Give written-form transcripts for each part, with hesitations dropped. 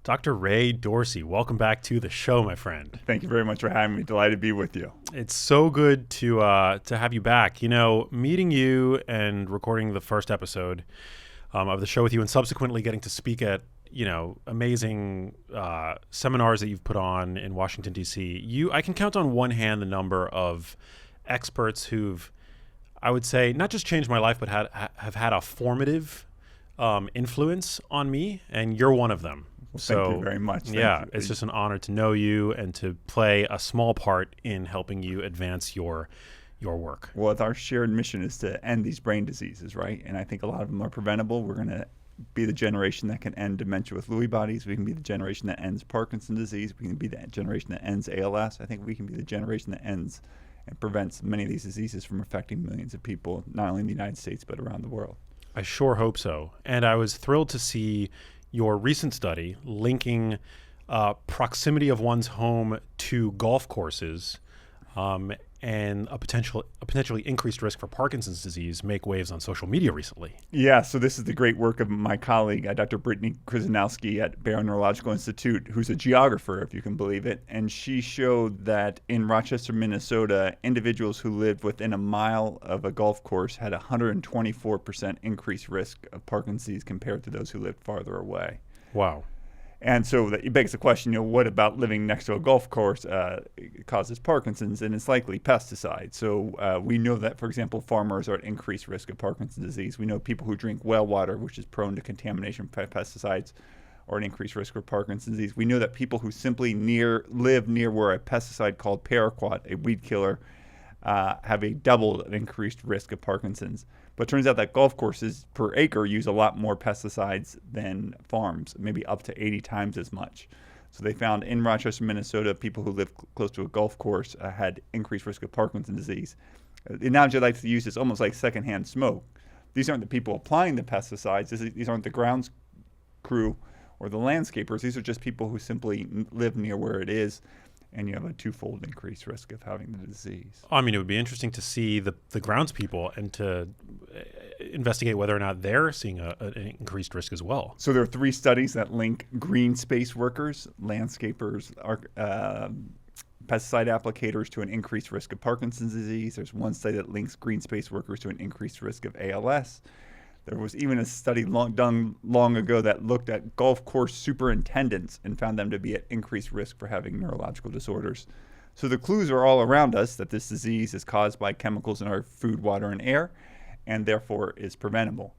Dr. Ray Dorsey, welcome back to the show, my friend. Thank you very much for having me. Delighted to be with you. It's so good to have you back. You know, meeting you and recording the first episode of the show with you, and subsequently getting to speak at amazing seminars that you've put on in Washington D.C. I can count on one hand the number of experts who've, I would say, not just changed my life, but have had a formative influence on me, and you're one of them. Well, so thank you very much. It's just an honor to know you and to play a small part in helping you advance your work. Well, our shared mission is to end these brain diseases, right? And I think a lot of them are preventable. We're going to be the generation that can end dementia with Lewy bodies. We can be the generation that ends Parkinson's disease. We can be the generation that ends ALS. I think we can be the generation that ends and prevents many of these diseases from affecting millions of people, not only in the United States, but around the world. I sure hope so. And I was thrilled to see your recent study linking proximity of one's home to golf courses and a potentially increased risk for Parkinson's disease make waves on social media recently. Yeah, so this is the great work of my colleague, Dr. Brittany Krzyzanowski at Barrow Neurological Institute, who's a geographer, if you can believe it. And she showed that in Rochester, Minnesota, individuals who lived within a mile of a golf course had a 124% increased risk of Parkinson's disease compared to those who lived farther away. Wow. And so it begs the question, what about living next to a golf course causes Parkinson's? And it's likely pesticides. So we know that, for example, farmers are at increased risk of Parkinson's disease. We know people who drink well water, which is prone to contamination by pesticides, are at increased risk of Parkinson's disease. We know that people who simply live near where a pesticide called paraquat, a weed killer, have a doubled increased risk of Parkinson's. But it turns out that golf courses per acre use a lot more pesticides than farms, maybe up to 80 times as much. So they found in Rochester, Minnesota, people who live close to a golf course had increased risk of Parkinson's disease. The analogy I like to use is almost like secondhand smoke. These aren't the people applying the pesticides. These aren't the grounds crew or the landscapers. These are just people who simply live near where it is, and you have a twofold increased risk of having the disease. I mean, it would be interesting to see the groundspeople and to investigate whether or not they're seeing an increased risk as well. So there are 3 studies that link green space workers, landscapers, pesticide applicators to an increased risk of Parkinson's disease. There's one study that links green space workers to an increased risk of ALS. There was even a study done long ago that looked at golf course superintendents and found them to be at increased risk for having neurological disorders. So the clues are all around us that this disease is caused by chemicals in our food, water, and air, and therefore is preventable.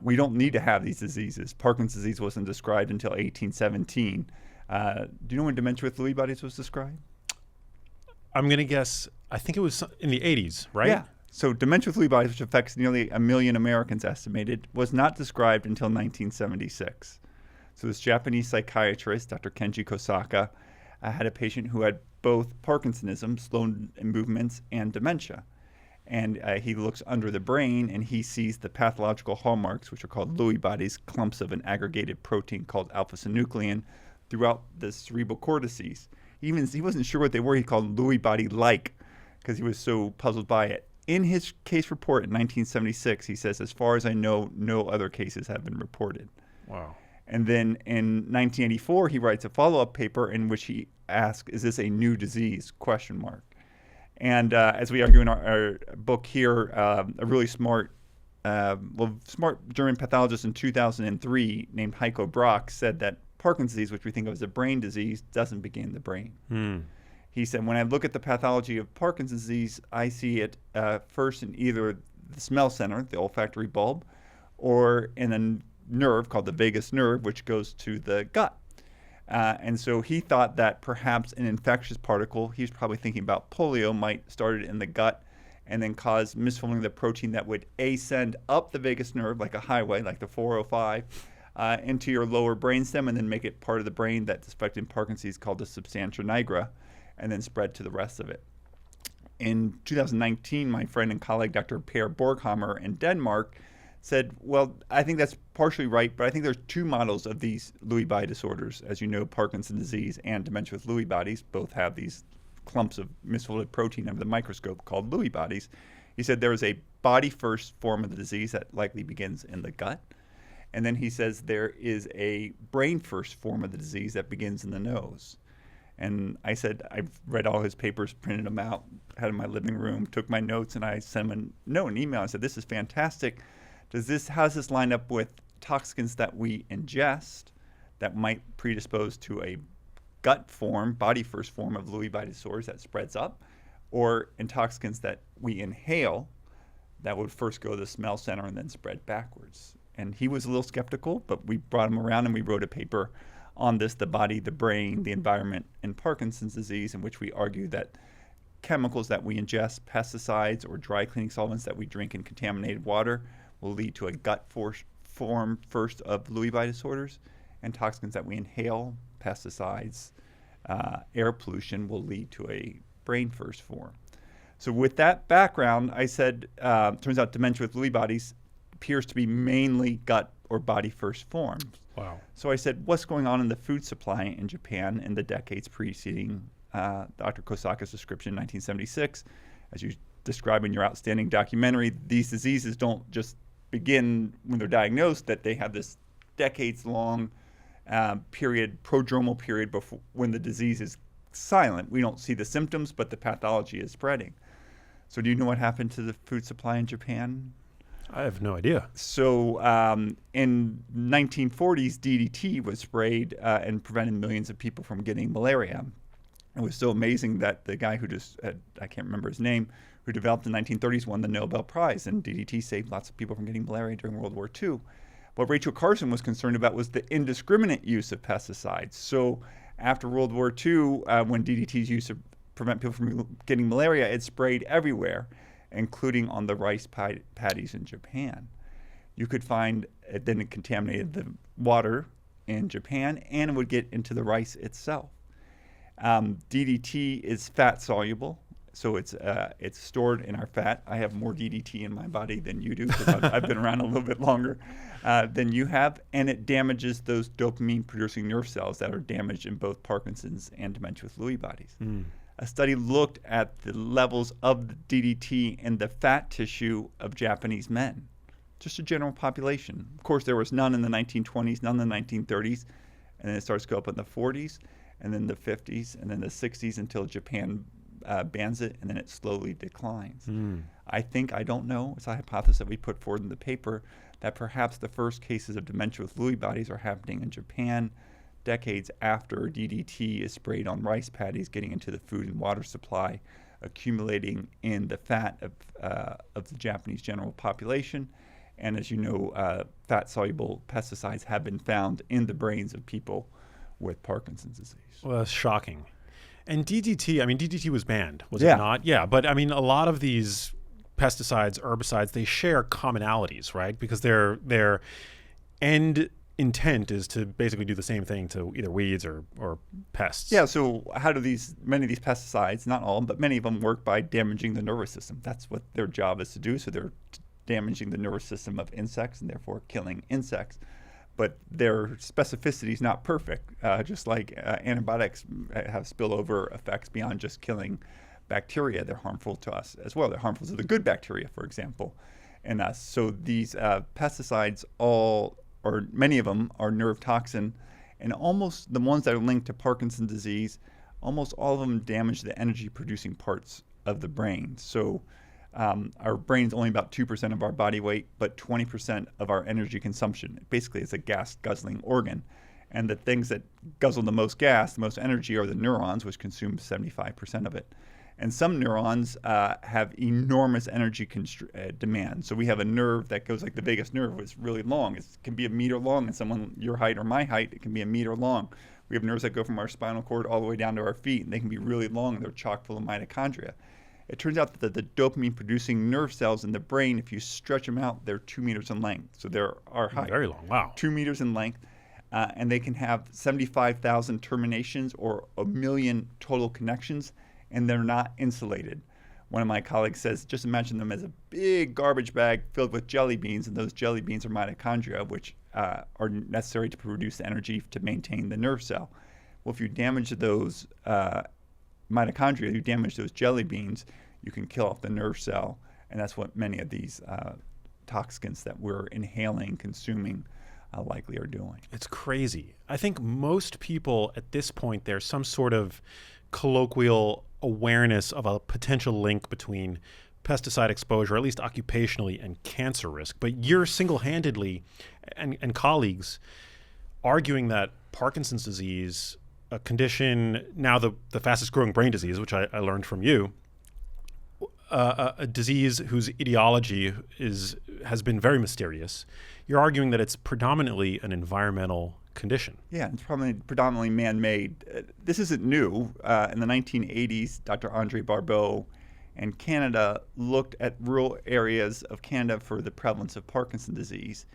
We don't need to have these diseases. Parkinson's disease wasn't described until 1817. Do you know when dementia with Lewy bodies was described? I'm going to guess, I think it was in the 80s, right? Yeah. So dementia with Lewy bodies, which affects nearly 1 million Americans estimated, was not described until 1976. So this Japanese psychiatrist, Dr. Kenji Kosaka, had a patient who had both Parkinsonism, slowed movements, and dementia. And he looks under the brain and he sees the pathological hallmarks, which are called Lewy bodies, clumps of an aggregated protein called alpha-synuclein, throughout the cerebral cortices. He wasn't sure what they were. He called Lewy body-like because he was so puzzled by it. In his case report in 1976, he says, as far as I know, no other cases have been reported. Wow. And then in 1984, he writes a follow-up paper in which he asks, is this a new disease? ? And as we argue in our book here, a really smart German pathologist in 2003 named Heiko Brack said that Parkinson's disease, which we think of as a brain disease, doesn't begin in the brain. He said, when I look at the pathology of Parkinson's disease, I see it first in either the smell center, the olfactory bulb, or in a nerve called the vagus nerve, which goes to the gut. And so he thought that perhaps an infectious particle, he was probably thinking about polio, might start in the gut and then cause misfolding of the protein that would ascend up the vagus nerve like a highway, like the 405, into your lower brainstem and then make it part of the brain that's affected in Parkinson's disease called the substantia nigra, and then spread to the rest of it. In 2019, my friend and colleague, Dr. Per Borghammer in Denmark, said, well, I think that's partially right, but I think there's 2 models of these Lewy body disorders. As you know, Parkinson's disease and dementia with Lewy bodies both have these clumps of misfolded protein under the microscope called Lewy bodies. He said there is a body-first form of the disease that likely begins in the gut, And then he says there is a brain first form of the disease that begins in the nose. And I said, I've read all his papers, printed them out, had them in my living room, took my notes, and I sent him an email. I said, this is fantastic. How does this line up with toxins that we ingest that might predispose to a gut form, body first form of Lewy body disorders that spreads up, or intoxicants that we inhale that would first go to the smell center and then spread backwards? And he was a little skeptical, but we brought him around and we wrote a paper on this, the body, the brain, the environment, and Parkinson's disease, in which we argue that chemicals that we ingest, pesticides or dry cleaning solvents that we drink in contaminated water, will lead to a gut form first of Lewy body disorders, and toxins that we inhale, pesticides, air pollution, will lead to a brain first form. So with that background, I said, turns out dementia with Lewy bodies appears to be mainly gut or body first forms. Wow. So I said, what's going on in the food supply in Japan in the decades preceding Dr. Kosaka's description in 1976? As you describe in your outstanding documentary, these diseases don't just begin when they're diagnosed, that they have this decades-long prodromal period before when the disease is silent. We don't see the symptoms, but the pathology is spreading. So do you know what happened to the food supply in Japan? I have no idea. So in 1940s, DDT was sprayed and prevented millions of people from getting malaria. It was so amazing that the guy who I can't remember his name, who developed in the 1930s, won the Nobel Prize, and DDT saved lots of people from getting malaria during World War II. What Rachel Carson was concerned about was the indiscriminate use of pesticides. So after World War II, when DDT is used to prevent people from getting malaria, it sprayed everywhere, including on the rice paddies in Japan. You could find then it contaminated the water in Japan, and it would get into the rice itself. DDT is fat soluble, so it's stored in our fat. I have more DDT in my body than you do, because I've been around a little bit longer than you have, and it damages those dopamine-producing nerve cells that are damaged in both Parkinson's and dementia with Lewy bodies. A study looked at the levels of the DDT in the fat tissue of Japanese men, just a general population. Of course, there was none in the 1920s, none in the 1930s, and then it starts to go up in the 40s, and then the 50s, and then the 60s until Japan bans it, and then it slowly declines. I don't know, it's a hypothesis that we put forward in the paper, that perhaps the first cases of dementia with Lewy bodies are happening in Japan, decades after DDT is sprayed on rice paddies, getting into the food and water supply, accumulating in the fat of the Japanese general population. And as you know, fat-soluble pesticides have been found in the brains of people with Parkinson's disease. Well, that's shocking. And DDT was banned, was it not? Yeah, but I mean, a lot of these pesticides, herbicides, they share commonalities, right? Because their end intent is to basically do the same thing to either weeds or pests. Yeah, so how do many of these pesticides, not all, but many of them work by damaging the nervous system. That's what their job is to do. So they're damaging the nervous system of insects and therefore killing insects. But their specificity is not perfect, just like antibiotics have spillover effects beyond just killing bacteria. They're harmful to us as well. They're harmful to the good bacteria, for example, in us. So these pesticides, or many of them, are nerve toxin, and almost the ones that are linked to Parkinson's disease, almost all of them damage the energy producing parts of the brain. So our brain is only about 2% of our body weight, but 20% of our energy consumption. Basically, it's a gas guzzling organ. And the things that guzzle the most gas, the most energy, are the neurons, which consume 75% of it. And some neurons have enormous energy demand. So we have a nerve that goes, like the vagus nerve, is really long. It can be a meter long, and someone your height or my height, it can be a meter long. We have nerves that go from our spinal cord all the way down to our feet, and they can be really long, and they're chock full of mitochondria. It turns out that the dopamine-producing nerve cells in the brain, if you stretch them out, they're 2 meters in length. So they're our height. Very long, wow. 2 meters in length. And they can have 75,000 terminations or 1 million total connections, and they're not insulated. One of my colleagues says, just imagine them as a big garbage bag filled with jelly beans, and those jelly beans are mitochondria, which are necessary to produce energy to maintain the nerve cell. Well, if you damage those mitochondria, you damage those jelly beans, you can kill off the nerve cell, and that's what many of these toxins that we're inhaling, consuming, likely are doing. It's crazy. I think most people at this point, there's some sort of colloquial awareness of a potential link between pesticide exposure, at least occupationally, and cancer risk. But you're single-handedly, and colleagues, arguing that Parkinson's disease, a condition, now the fastest growing brain disease, which I learned from you, a disease whose etiology has been very mysterious. You're arguing that it's predominantly an environmental condition. Yeah, it's probably predominantly man-made. This isn't new. In the 1980s, Dr. Andre Barbeau in Canada looked at rural areas of Canada for the prevalence of Parkinson's disease,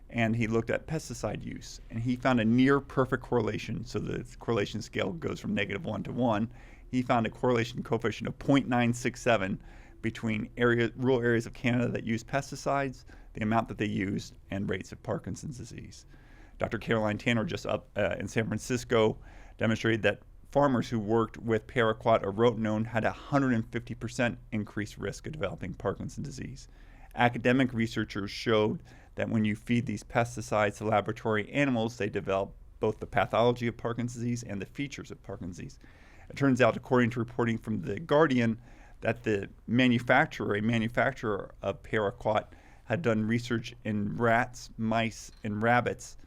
and he looked at pesticide use, and he found a near perfect correlation. So the correlation scale goes from -1 to 1. He found a correlation coefficient of 0.967 between rural areas of Canada that use pesticides, the amount that they used, and rates of Parkinson's disease. Dr. Caroline Tanner, just up in San Francisco, demonstrated that farmers who worked with paraquat or rotenone had a 150% increased risk of developing Parkinson's disease. Academic researchers showed that when you feed these pesticides to laboratory animals, they develop both the pathology of Parkinson's disease and the features of Parkinson's disease. It turns out, according to reporting from The Guardian, that a manufacturer of paraquat, had done research in rats, mice, and rabbits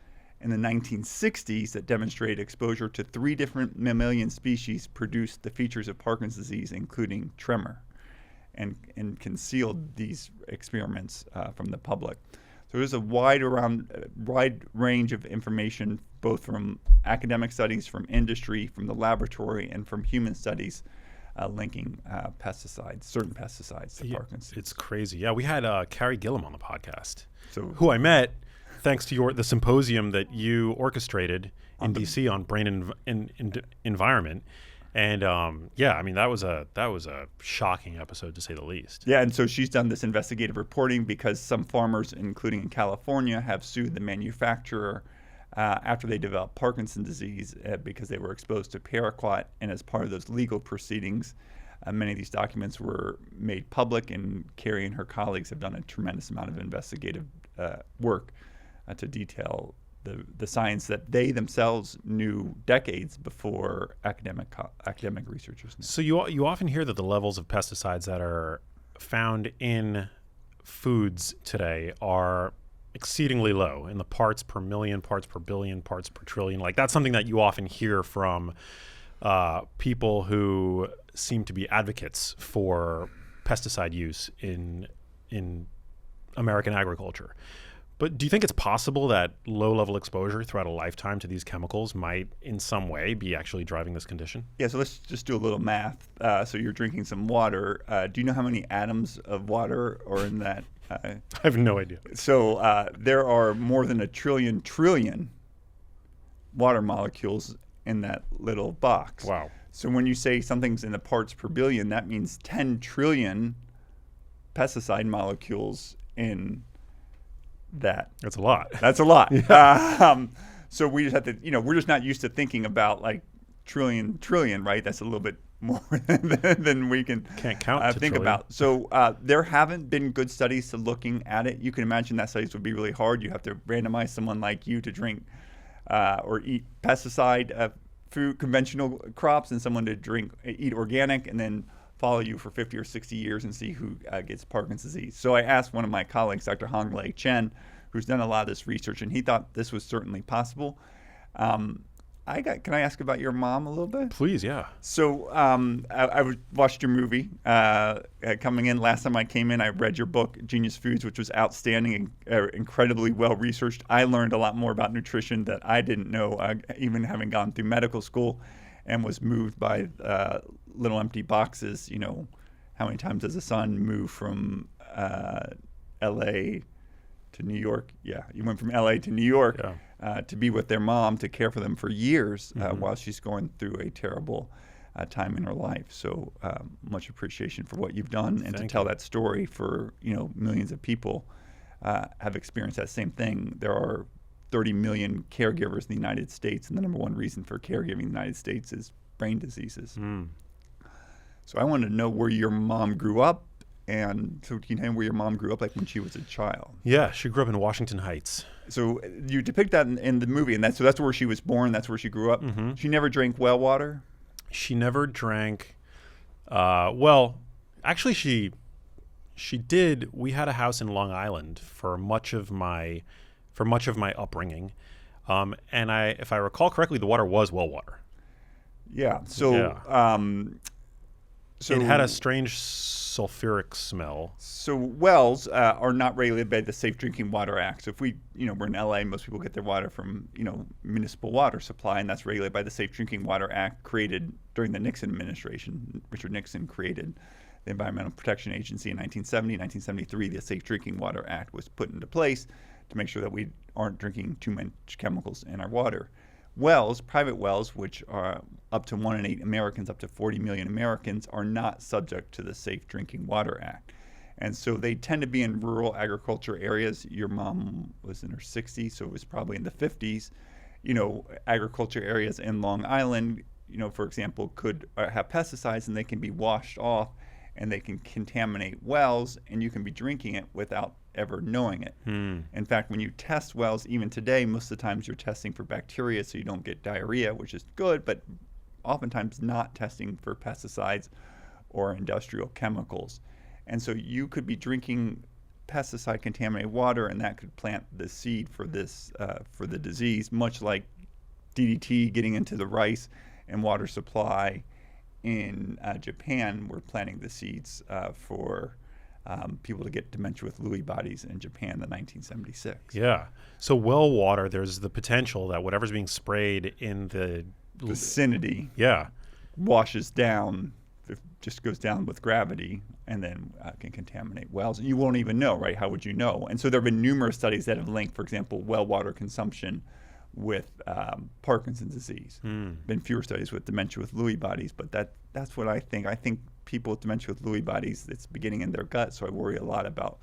in the 1960s that demonstrated exposure to 3 different mammalian species produced the features of Parkinson's disease, including tremor, and concealed these experiments from the public. So there's a wide range of information, both from academic studies, from industry, from the laboratory, and from human studies, linking certain pesticides to Parkinson's. It's crazy. Yeah, we had Carrie Gillum on the podcast, who I met thanks to the symposium that you orchestrated in DC on brain and environment. And yeah, I mean that was a shocking episode, to say the least. Yeah, and so she's done this investigative reporting because some farmers, including in California, have sued the manufacturer after they developed Parkinson's disease because they were exposed to paraquat. And as part of those legal proceedings, many of these documents were made public, and Carrie and her colleagues have done a tremendous amount of investigative work to detail the science that they themselves knew decades before academic researchers knew. So you often hear that the levels of pesticides that are found in foods today are exceedingly low, in the parts per million, parts per billion, parts per trillion. Like, that's something that you often hear from people who seem to be advocates for pesticide use in American agriculture. But do you think it's possible that low-level exposure throughout a lifetime to these chemicals might in some way be actually driving this condition? Yeah, so let's just do a little math. So you're drinking some water. Do you know how many atoms of water are in that? I have no idea. So there are more than a trillion water molecules in that little box. Wow. So when you say something's in the parts per billion, that means 10 trillion pesticide molecules in that. That's a lot. That's a lot. Yeah. So we just have to, we're just not used to thinking about like trillion, right? That's a little bit more than we can can't count think about. So there haven't been good studies to looking at it. You can imagine that studies would be really hard. You have to randomize someone like you to drink or eat pesticide food, conventional crops, and someone to eat organic, and then follow you for 50 or 60 years and see who gets Parkinson's disease. So I asked one of my colleagues, Dr. Honglei Chen, who's done a lot of this research, and he thought this was certainly possible. Can I ask about your mom a little bit? Please, yeah. So I watched your movie coming in. Last time I came in, I read your book, Genius Foods, which was outstanding and incredibly well-researched. I learned a lot more about nutrition that I didn't know, even having gone through medical school, and was moved by little empty boxes. How many times does the sun move from L.A. to New York? Yeah, you went from L.A. to New York. Yeah. To be with their mom, to care for them for years while she's going through a terrible time in her life. So much appreciation for what you've done, and to tell that story for millions of people have experienced that same thing. There are 30 million caregivers in the United States, and the number one reason for caregiving in the United States is brain diseases. So I wanted to know where your mom grew up And so can you tell me where your mom grew up, like when she was a child? Yeah, she grew up in Washington Heights. So you depict that in the movie, and that's where she was born. That's where she grew up. Mm-hmm. She never drank well water. She never drank. Well, actually, she did. We had a house in Long Island for much of my upbringing, and if I recall correctly, the water was well water. Yeah. So Yeah. It had a strange sulfuric smell. So wells are not regulated by the Safe Drinking Water Act. So if we're in LA, most people get their water from, municipal water supply, and that's regulated by the Safe Drinking Water Act created during the Nixon administration. Richard Nixon created the Environmental Protection Agency in 1970. 1973, the Safe Drinking Water Act was put into place to make sure that we aren't drinking too much chemicals in our water. Wells, private wells, which are up to 1 in 8 Americans, up to 40 million Americans, are not subject to the Safe Drinking Water Act. And so they tend to be in rural agriculture areas. Your mom was in her 60s, so it was probably in the 50s. Agriculture areas in Long Island, for example, could have pesticides, and they can be washed off, and they can contaminate wells, and you can be drinking it without ever knowing it. In fact, when you test wells, even today, most of the times you're testing for bacteria so you don't get diarrhea, which is good, but oftentimes not testing for pesticides or industrial chemicals. And so you could be drinking pesticide contaminated water, and that could plant the seed for this for the disease, much like DDT getting into the rice and water supply in Japan. We're planting the seeds for people to get dementia with Lewy bodies in Japan in 1976. Yeah. So well water, there's the potential that whatever's being sprayed in the vicinity washes down, it just goes down with gravity, and then can contaminate wells. And you won't even know, right? How would you know? And so there have been numerous studies that have linked, for example, well water consumption with Parkinson's disease. Been fewer studies with dementia with Lewy bodies, but that's what I think. I think people with dementia with Lewy bodies, it's beginning in their gut, so I worry a lot about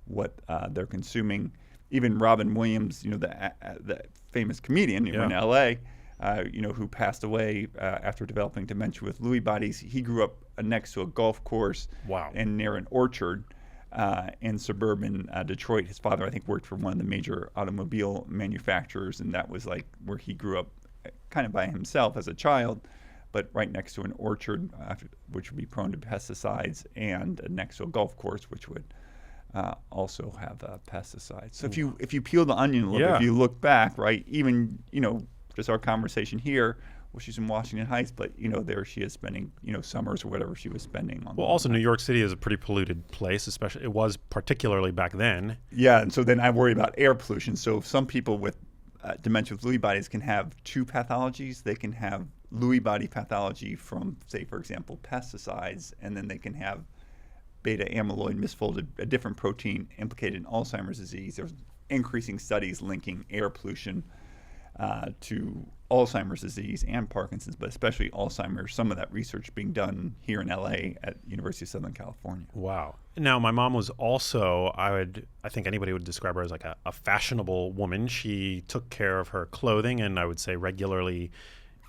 what they're consuming. Even Robin Williams, the famous comedian in L.A., who passed away after developing dementia with Lewy bodies. He grew up next to a golf course and near an orchard in suburban Detroit. His father, I think, worked for one of the major automobile manufacturers, and that was like where he grew up kind of by himself as a child, but right next to an orchard, which would be prone to pesticides, and next to a golf course, which would also have pesticides. So if you peel the onion a little bit, if you look back, right, even, just our conversation here, well, she's in Washington Heights, but, there she is spending, summers or whatever she was spending on. Well, also New York City is a pretty polluted place, especially it was particularly back then. Yeah, and so then I worry about air pollution. So some people with dementia with Lewy bodies can have two pathologies. They can have Lewy body pathology from, say, for example, pesticides, and then they can have beta amyloid misfolded, a different protein implicated in Alzheimer's disease. There's increasing studies linking air pollution to Alzheimer's disease and Parkinson's, but especially Alzheimer's. Some of that research being done here in LA at University of Southern California. Wow. Now, my mom was also, I think anybody would describe her as like a fashionable woman. She took care of her clothing, and I would say regularly,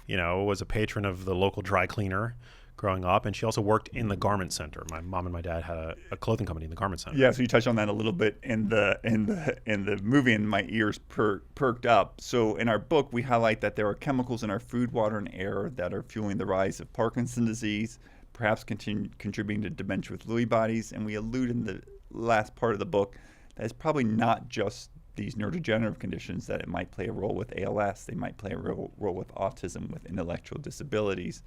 was a patron of the local dry cleaner growing up, and she also worked in the garment center. My mom and my dad had a clothing company in the garment center. Yeah, so you touched on that a little bit in the movie, and my ears perked up. So in our book, we highlight that there are chemicals in our food, water, and air that are fueling the rise of Parkinson's disease, perhaps contributing to dementia with Lewy bodies. And we allude in the last part of the book that it's probably not just these neurodegenerative conditions, that it might play a role with ALS. They might play a role with autism, with intellectual disabilities.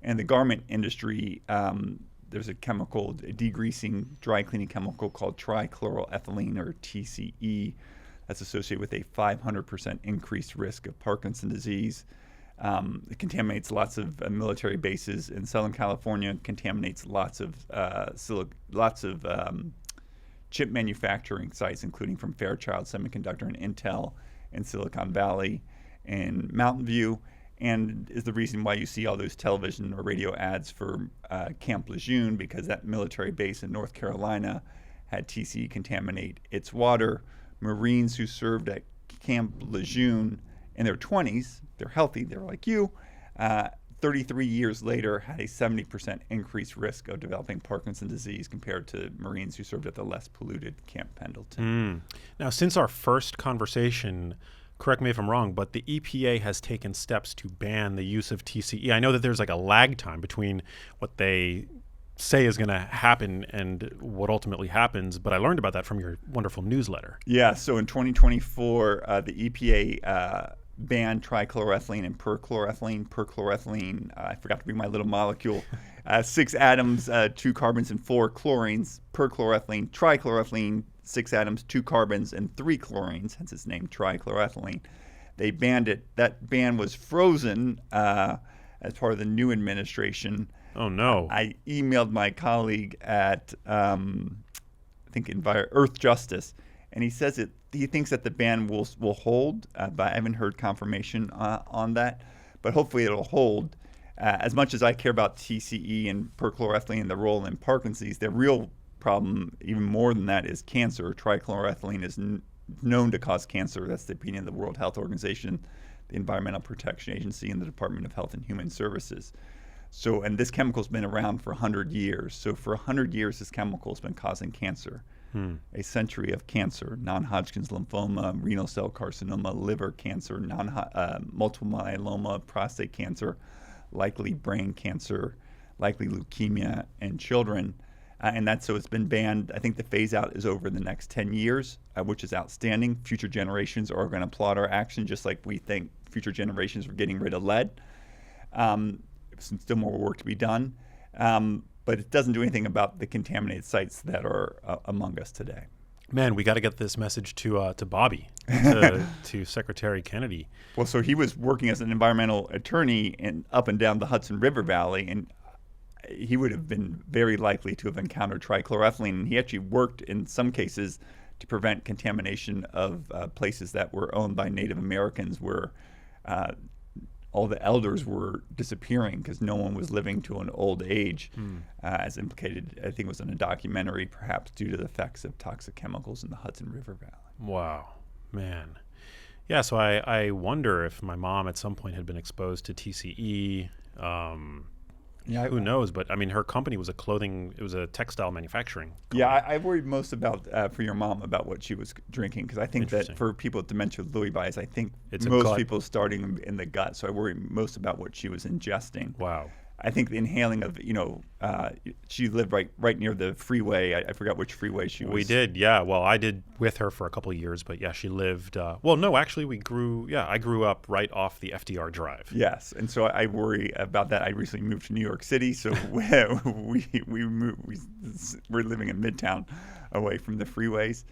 And the garment industry, there's a chemical, a degreasing, dry cleaning chemical called trichloroethylene, or TCE, that's associated with a 500% increased risk of Parkinson's disease. It contaminates lots of military bases in Southern California, contaminates lots of chip manufacturing sites, including from Fairchild Semiconductor and Intel in Silicon Valley and Mountain View, and is the reason why you see all those television or radio ads for Camp Lejeune, because that military base in North Carolina had TCE contaminate its water. Marines who served at Camp Lejeune in their 20s, they're healthy, they're like you, 33 years later, had a 70% increased risk of developing Parkinson's disease compared to Marines who served at the less polluted Camp Pendleton. Now, since our first conversation, correct me if I'm wrong, but the EPA has taken steps to ban the use of TCE. I know that there's like a lag time between what they say is going to happen and what ultimately happens, but I learned about that from your wonderful newsletter. Yeah, so in 2024, the EPA banned trichloroethylene and perchloroethylene. Perchloroethylene, I forgot to bring my little molecule, 6 atoms, 2 carbons, and 4 chlorines. Perchloroethylene, trichloroethylene, 6 atoms, 2 carbons, and 3 chlorines, hence its name, trichloroethylene. They banned it. That ban was frozen as part of the new administration. Oh, no. I emailed my colleague at, I think, Earth Justice, and he says he thinks that the ban will hold, but I haven't heard confirmation on that. But hopefully it'll hold. As much as I care about TCE and perchloroethylene and the role in Parkinson's disease, the real problem, even more than that, is cancer. Trichloroethylene is known to cause cancer. That's the opinion of the World Health Organization, the Environmental Protection Agency, and the Department of Health and Human Services. So, and this chemical's been around for 100 years. So for 100 years, this chemical has been causing cancer. A century of cancer: non-Hodgkin's lymphoma, renal cell carcinoma, liver cancer, multiple myeloma, prostate cancer, likely brain cancer, likely leukemia in children. And that's so it's been banned. I think the phase out is over the next 10 years, which is outstanding. Future generations are going to applaud our action, just like we think future generations are getting rid of lead. Still more work to be done, but it doesn't do anything about the contaminated sites that are among us today. Man, we got to get this message to Bobby, to Secretary Kennedy. Well, so he was working as an environmental attorney up and down the Hudson River Valley, and he would have been very likely to have encountered trichloroethylene. And he actually worked in some cases to prevent contamination of places that were owned by Native Americans, where all the elders were disappearing because no one was living to an old age, as implicated, I think it was in a documentary, perhaps due to the effects of toxic chemicals in the Hudson River Valley. Wow, man. Yeah, so I wonder if my mom at some point had been exposed to TCE. Who knows? But I mean, her company was it was a textile manufacturing company. Yeah, I worried most about, for your mom, about what she was drinking, because I think that for people with dementia with Lewy bodies, I think most people starting in the gut. So I worry most about what she was ingesting. Wow. I think the inhaling of, she lived right near the freeway. I forgot which freeway she was. We did, yeah. Well, I did with her for a couple of years, but yeah, she lived. Well, no, actually, I grew up right off the FDR Drive. Yes, and so I worry about that. I recently moved to New York City, so we're living in Midtown, away from the freeways.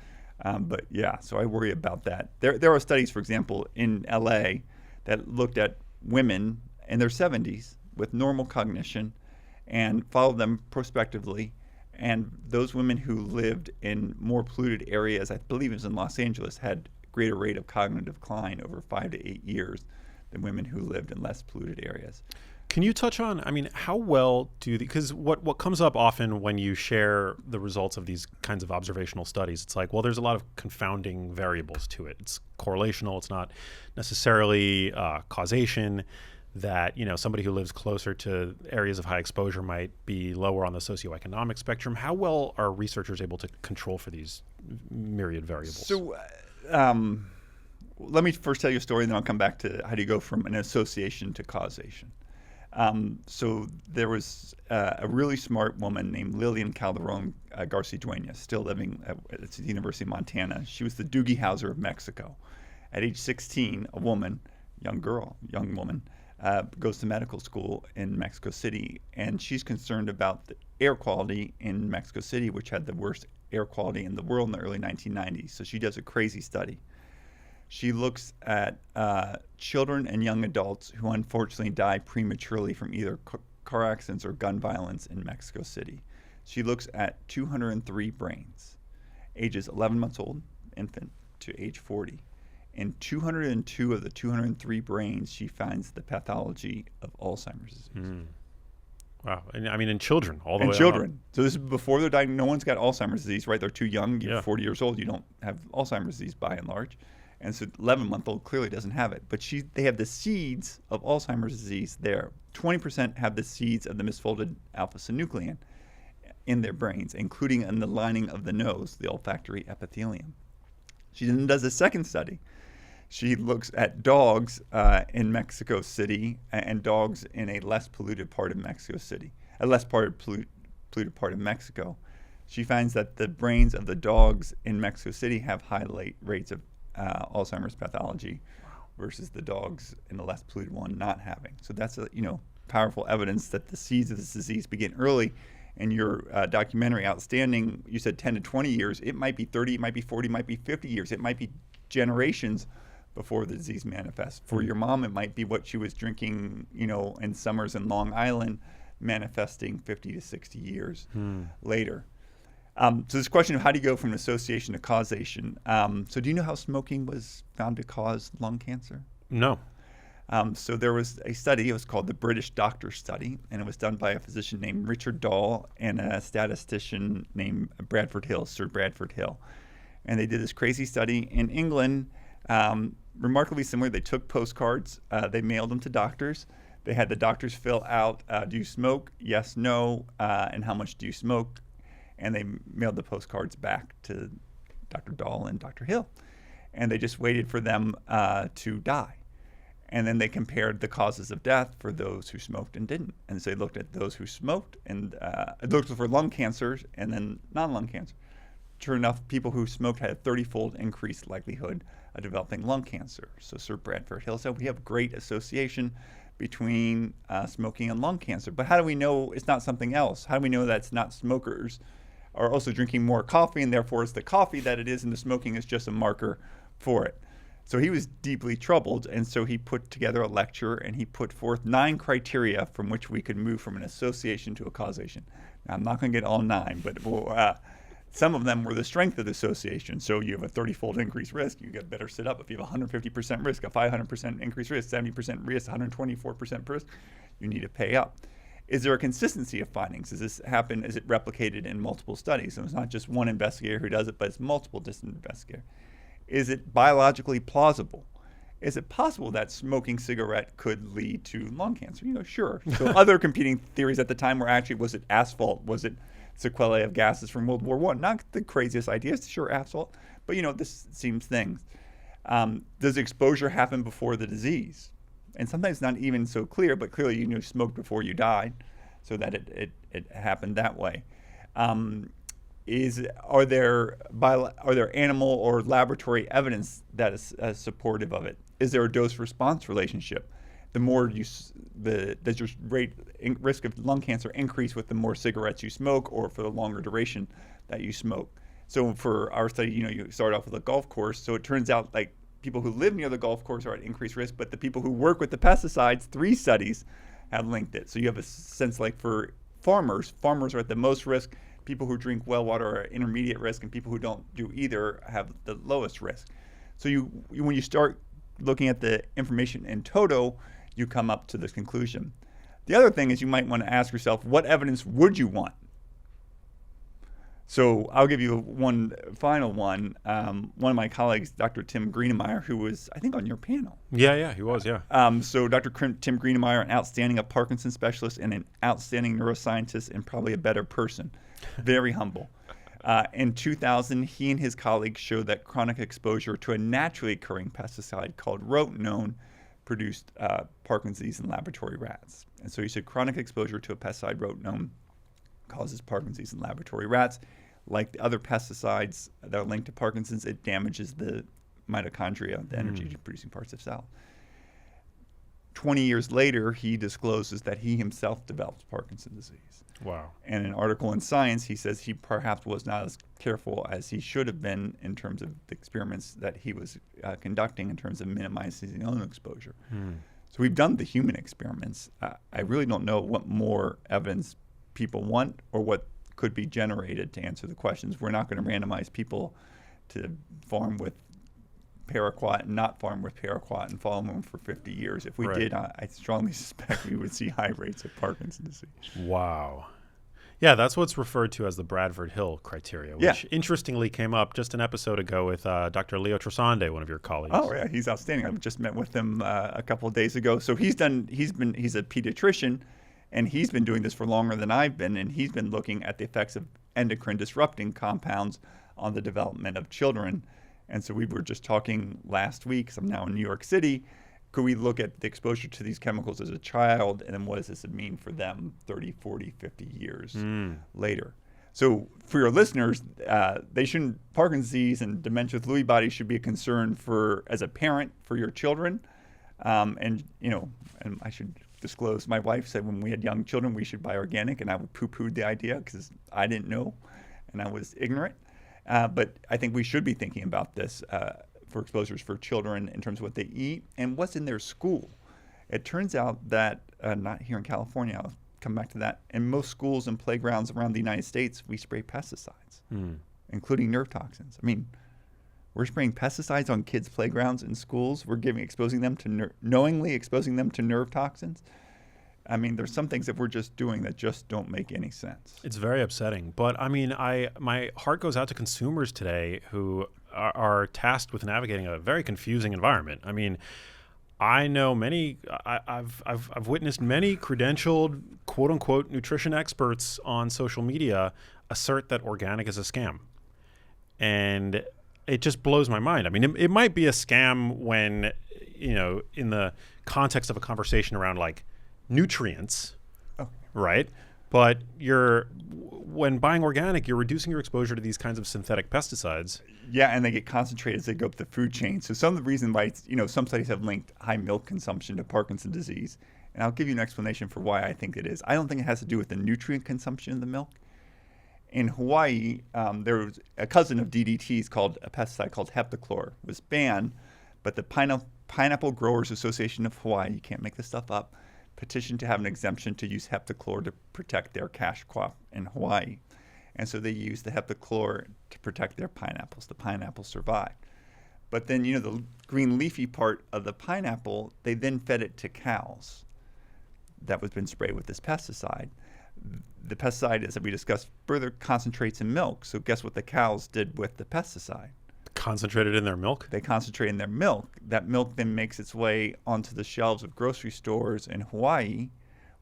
But yeah, so I worry about that. There are studies, for example, in LA that looked at women in their 70s with normal cognition and followed them prospectively. And those women who lived in more polluted areas, I believe it was in Los Angeles, had greater rate of cognitive decline over 5 to 8 years than women who lived in less polluted areas. Can you touch on, how well because what comes up often when you share the results of these kinds of observational studies, it's like, well, there's a lot of confounding variables to it. It's correlational. It's not necessarily causation. That somebody who lives closer to areas of high exposure might be lower on the socioeconomic spectrum. How well are researchers able to control for these myriad variables? So let me first tell you a story, and then I'll come back to how do you go from an association to causation. So there was a really smart woman named Lillian Calderon Garcia-Duenas, still living at the University of Montana. She was the Doogie Howser of Mexico. At age 16, a woman, young woman, goes to medical school in Mexico City, and she's concerned about the air quality in Mexico City, which had the worst air quality in the world in the early 1990s. So she does a crazy study. She looks at children and young adults who unfortunately die prematurely from either car accidents or gun violence in Mexico City. She looks at 203 brains, ages 11 months old, infant, to age 40. In 202 of the 203 brains, she finds the pathology of Alzheimer's disease. Wow. And in children, all the way in children. So this is before they're diagnosed. No one's got Alzheimer's disease, right? They're too young. You're 40 years old. You don't have Alzheimer's disease by and large. And so 11-month-old clearly doesn't have it. But they have the seeds of Alzheimer's disease there. 20% have the seeds of the misfolded alpha-synuclein in their brains, including in the lining of the nose, the olfactory epithelium. She then does a second study. She looks at dogs in Mexico City and dogs in a less polluted part of Mexico City, a less polluted part of Mexico. She finds that the brains of the dogs in Mexico City have high rates of Alzheimer's pathology versus the dogs in the less polluted one not having. So that's powerful evidence that the seeds of this disease begin early. And your documentary, outstanding, you said 10 to 20 years. It might be 30, it might be 40, it might be 50 years. It might be generations before the disease manifests. For your mom, it might be what she was drinking, in summers in Long Island, manifesting 50 to 60 years later. So this question of how do you go from association to causation. So do you know how smoking was found to cause lung cancer? No. So there was a study, it was called the British Doctor Study, and it was done by a physician named Richard Dahl and a statistician named Sir Bradford Hill. And they did this crazy study in England, remarkably similar. They took postcards, they mailed them to doctors. They had the doctors fill out, do you smoke? Yes, no, and how much do you smoke? And they mailed the postcards back to Dr. Dahl and Dr. Hill. And they just waited for them to die. And then they compared the causes of death for those who smoked and didn't. And so they looked at those who smoked and looked for lung cancers and then non-lung cancer. Sure enough, people who smoked had a 30-fold increased likelihood of developing lung cancer. So Sir Bradford Hill said we have great association between smoking and lung cancer. But how do we know it's not something else? How do we know that it's not smokers are also drinking more coffee and therefore it's the coffee that it is and the smoking is just a marker for it? So he was deeply troubled, and so he put together a lecture and he put forth 9 criteria from which we could move from an association to a causation. Now, I'm not going to get all 9, but some of them were the strength of the association. So you have a 30-fold increased risk, you get better sit up. If you have 150% risk, a 500% increased risk, 70% risk, 124% risk, you need to pay up. Is there a consistency of findings? Does this happen? Is it replicated in multiple studies? So it's not just one investigator who does it, but it's multiple distant investigators. Is it biologically plausible? Is it possible that smoking cigarette could lead to lung cancer? Sure. So other competing theories at the time were actually, was it asphalt? Was it sequelae of gases from World War I? Not the craziest ideas, sure, asphalt. But, this seems things. Does exposure happen before the disease? And sometimes not even so clear, but clearly you smoked before you died, so that it happened that way. Are there animal or laboratory evidence that is supportive of it? Is there a dose-response relationship? The more does your risk of lung cancer increase with the more cigarettes you smoke or for the longer duration that you smoke? So for our study, you start off with a golf course. So it turns out like people who live near the golf course are at increased risk, but the people who work with the pesticides, 3 studies have linked it. So you have a sense like for farmers are at the most risk. People who drink well water are at intermediate risk, and people who don't do either have the lowest risk. So when you start looking at the information in toto, you come up to this conclusion. The other thing is you might want to ask yourself, what evidence would you want? So I'll give you one final one. One of my colleagues, Dr. Tim Greenemeyer, who was, I think, on your panel. Yeah, he was, yeah. So Dr. Tim Greenemeyer, an outstanding Parkinson specialist and an outstanding neuroscientist and probably a better person. Very humble. In 2000, he and his colleagues showed that chronic exposure to a naturally occurring pesticide called rotenone produced Parkinson's disease in laboratory rats. And so he said chronic exposure to a pesticide, rotenone, causes Parkinson's disease in laboratory rats. Like the other pesticides that are linked to Parkinson's, it damages the mitochondria, the energy-producing parts of cells. 20 years later, he discloses that he himself developed Parkinson's disease. Wow. And in an article in Science, he says he perhaps was not as careful as he should have been in terms of the experiments that he was conducting in terms of minimizing his own exposure. So we've done the human experiments. I really don't know what more evidence people want or what could be generated to answer the questions. We're not going to randomize people to farm with paraquat and not farm with paraquat and follow them for 50 years. If we did, I strongly suspect we would see high rates of Parkinson's disease. Wow. Yeah, that's what's referred to as the Bradford Hill criteria, which interestingly came up just an episode ago with Dr. Leo Trasande, one of your colleagues. Oh yeah, he's outstanding. I just met with him a couple of days ago. So he's a pediatrician, and he's been doing this for longer than I've been, and he's been looking at the effects of endocrine disrupting compounds on the development of children. And so we were just talking last week, because I'm now in New York City. Could we look at the exposure to these chemicals as a child, and then what does this mean for them 30, 40, 50 years later? So for your listeners, Parkinson's disease and dementia with Lewy bodies should be a concern as a parent for your children. And I should disclose, my wife said when we had young children, we should buy organic, and I would poo-pooed the idea because I didn't know and I was ignorant. But I think we should be thinking about this for exposures for children in terms of what they eat and what's in their school. It turns out that, not here in California, I'll come back to that, in most schools and playgrounds around the United States, we spray pesticides, including nerve toxins. I mean, we're spraying pesticides on kids' playgrounds in schools. We're knowingly exposing them to nerve toxins. I mean, there's some things that we're just doing that just don't make any sense. It's very upsetting. But I mean, my heart goes out to consumers today who are tasked with navigating a very confusing environment. I mean, I know I've witnessed many credentialed, quote unquote, nutrition experts on social media assert that organic is a scam. And it just blows my mind. I mean, it might be a scam when, in the context of a conversation around like nutrients, right? But when buying organic, you're reducing your exposure to these kinds of synthetic pesticides. Yeah, and they get concentrated as they go up the food chain. So some of the reason why, some studies have linked high milk consumption to Parkinson's disease. And I'll give you an explanation for why I think it is. I don't think it has to do with the nutrient consumption of the milk. In Hawaii, there was a cousin of DDT's a pesticide called heptachlor, was banned, but the Pineapple Growers Association of Hawaii, you can't make this stuff up, petitioned to have an exemption to use heptachlor to protect their cash crop in Hawaii. And so they used the heptachlor to protect their pineapples. The pineapples survived. But then, the green leafy part of the pineapple, they then fed it to cows that was been sprayed with this pesticide. The pesticide, as we discussed further, concentrates in milk. So guess what the cows did with the pesticide? Concentrated in their milk? They concentrate in their milk. That milk then makes its way onto the shelves of grocery stores in Hawaii,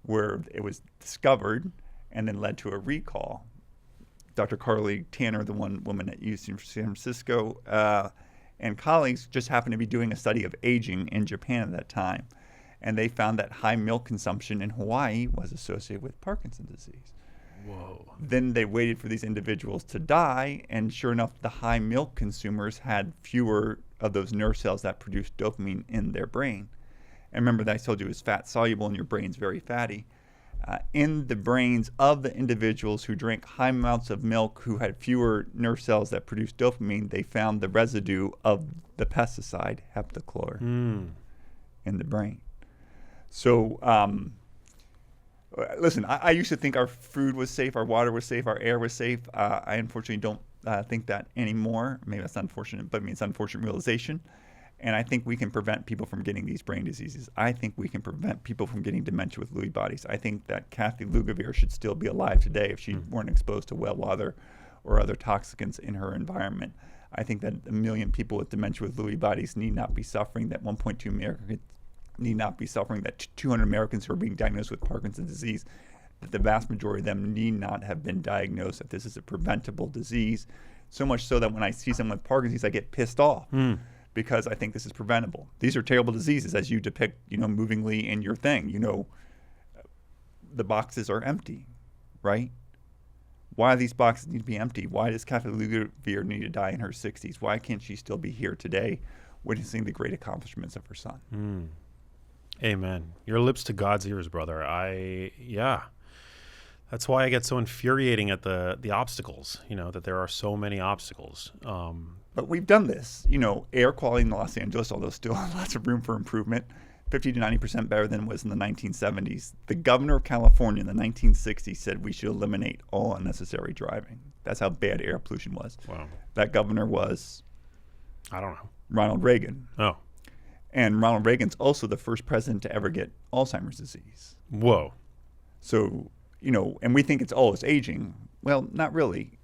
where it was discovered and then led to a recall. Dr. Carly Tanner, the one woman at UC San Francisco, and colleagues just happened to be doing a study of aging in Japan at that time. And they found that high milk consumption in Hawaii was associated with Parkinson's disease. Whoa. Then they waited for these individuals to die, and sure enough, the high milk consumers had fewer of those nerve cells that produce dopamine in their brain. And remember that I told you it's fat soluble and your brain's very fatty. In the brains of the individuals who drank high amounts of milk who had fewer nerve cells that produced dopamine, they found the residue of the pesticide, heptachlor, in the brain. So, listen, I used to think our food was safe, our water was safe, our air was safe. I unfortunately don't think that anymore. Maybe that's unfortunate, but it's an unfortunate realization. And I think we can prevent people from getting these brain diseases. I think we can prevent people from getting dementia with Lewy bodies. I think that Kathy Lugavere should still be alive today if she weren't exposed to well water or other toxicants in her environment. I think that 1 million people with dementia with Lewy bodies need not be suffering, that 1.2 Americans need not be suffering, that 200 Americans who are being diagnosed with Parkinson's disease, that the vast majority of them need not have been diagnosed, that this is a preventable disease. So much so that when I see someone with Parkinson's, I get pissed off because I think this is preventable. These are terrible diseases, as you depict, movingly in your thing. The boxes are empty, right? Why do these boxes need to be empty? Why does Kathy Lugavere need to die in her 60s? Why can't she still be here today witnessing the great accomplishments of her son? Amen. Your lips to God's ears, brother. That's why I get so infuriating at the obstacles, that there are so many obstacles. But we've done this. Air quality in Los Angeles, although still lots of room for improvement, 50 to 90% better than it was in the 1970s. The governor of California in the 1960s said we should eliminate all unnecessary driving. That's how bad air pollution was. Wow. That governor was? I don't know. Ronald Reagan. Oh. And Ronald Reagan's also the first president to ever get Alzheimer's disease. Whoa. So and we think it's aging. Well, not really.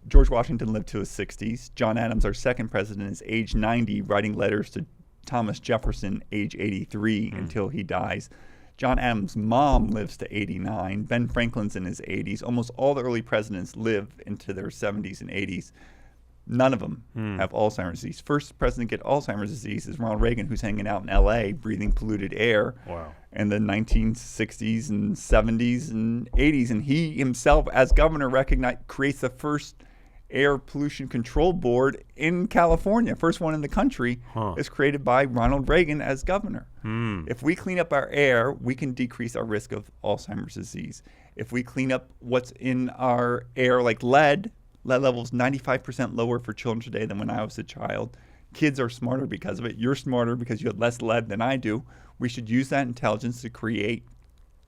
George Washington lived to his 60s. John Adams, our second president, is age 90, writing letters to Thomas Jefferson, age 83, until he dies. John Adams' mom lives to 89. Ben Franklin's in his 80s. Almost all the early presidents live into their 70s and 80s. None of them have Alzheimer's disease. First president to get Alzheimer's disease is Ronald Reagan, who's hanging out in L.A. breathing polluted air in the 1960s and 70s and 80s. And he himself, as governor, creates the first air pollution control board in California. First one in the country is created by Ronald Reagan as governor. If we clean up our air, we can decrease our risk of Alzheimer's disease. If we clean up what's in our air, like lead levels 95% lower for children today than when I was a child. Kids are smarter because of it. You're smarter because you have less lead than I do. We should use that intelligence to create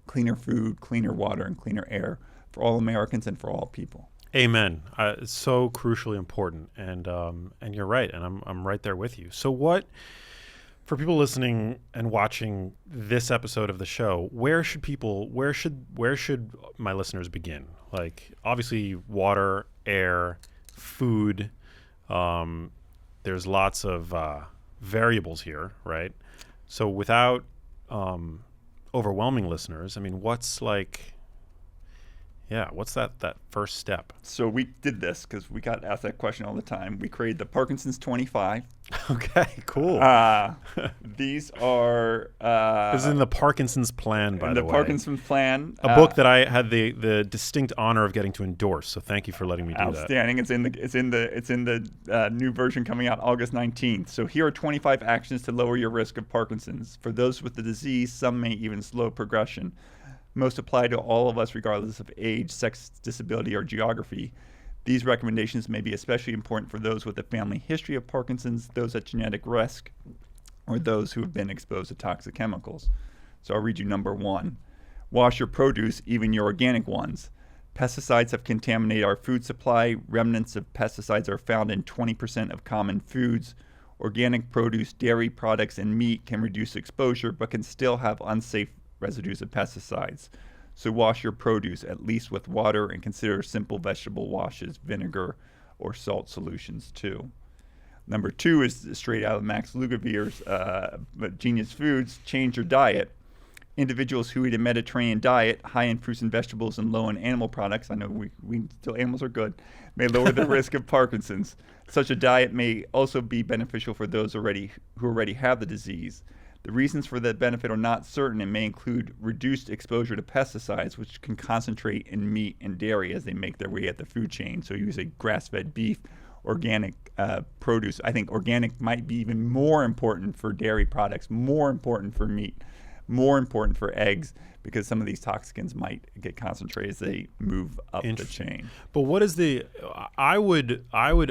cleaner food, cleaner water, and cleaner air for all Americans and for all people. Amen. It's so crucially important, and you're right, and I'm right there with you. So what, for people listening and watching this episode of the show, where should my listeners begin? Like, obviously, water, air, food. There's lots of variables here, right? So without overwhelming listeners, I mean, what's that first step? So we did this because we got asked that question all the time. We created the Parkinson's 25. Okay, cool. These are... this is in the Parkinson's plan, by the way. The Parkinson's plan. A book that I had the distinct honor of getting to endorse. So thank you for letting me do that. Outstanding. It's in the new version coming out August 19th. So here are 25 actions to lower your risk of Parkinson's. For those with the disease, some may even slow progression. Most apply to all of us regardless of age, sex, disability, or geography. These recommendations may be especially important for those with a family history of Parkinson's, those at genetic risk, or those who have been exposed to toxic chemicals. So I'll read you number 1. Wash your produce, even your organic ones. Pesticides have contaminated our food supply. Remnants of pesticides are found in 20% of common foods. Organic produce, dairy products, and meat can reduce exposure, but can still have unsafe residues of pesticides. So wash your produce at least with water, and consider simple vegetable washes, vinegar, or salt solutions too. Number 2 is straight out of Max Lugavere's Genius Foods. Change your diet. Individuals who eat a Mediterranean diet, high in fruits and vegetables and low in animal products, I know we still animals are good, may lower the risk of Parkinson's. Such a diet may also be beneficial for those who already have the disease. The reasons for that benefit are not certain and may include reduced exposure to pesticides, which can concentrate in meat and dairy as they make their way up the food chain. So use a grass-fed beef, organic produce. I think organic might be even more important for dairy products, more important for meat, more important for eggs, because some of these toxins might get concentrated as they move up the chain. But what is I would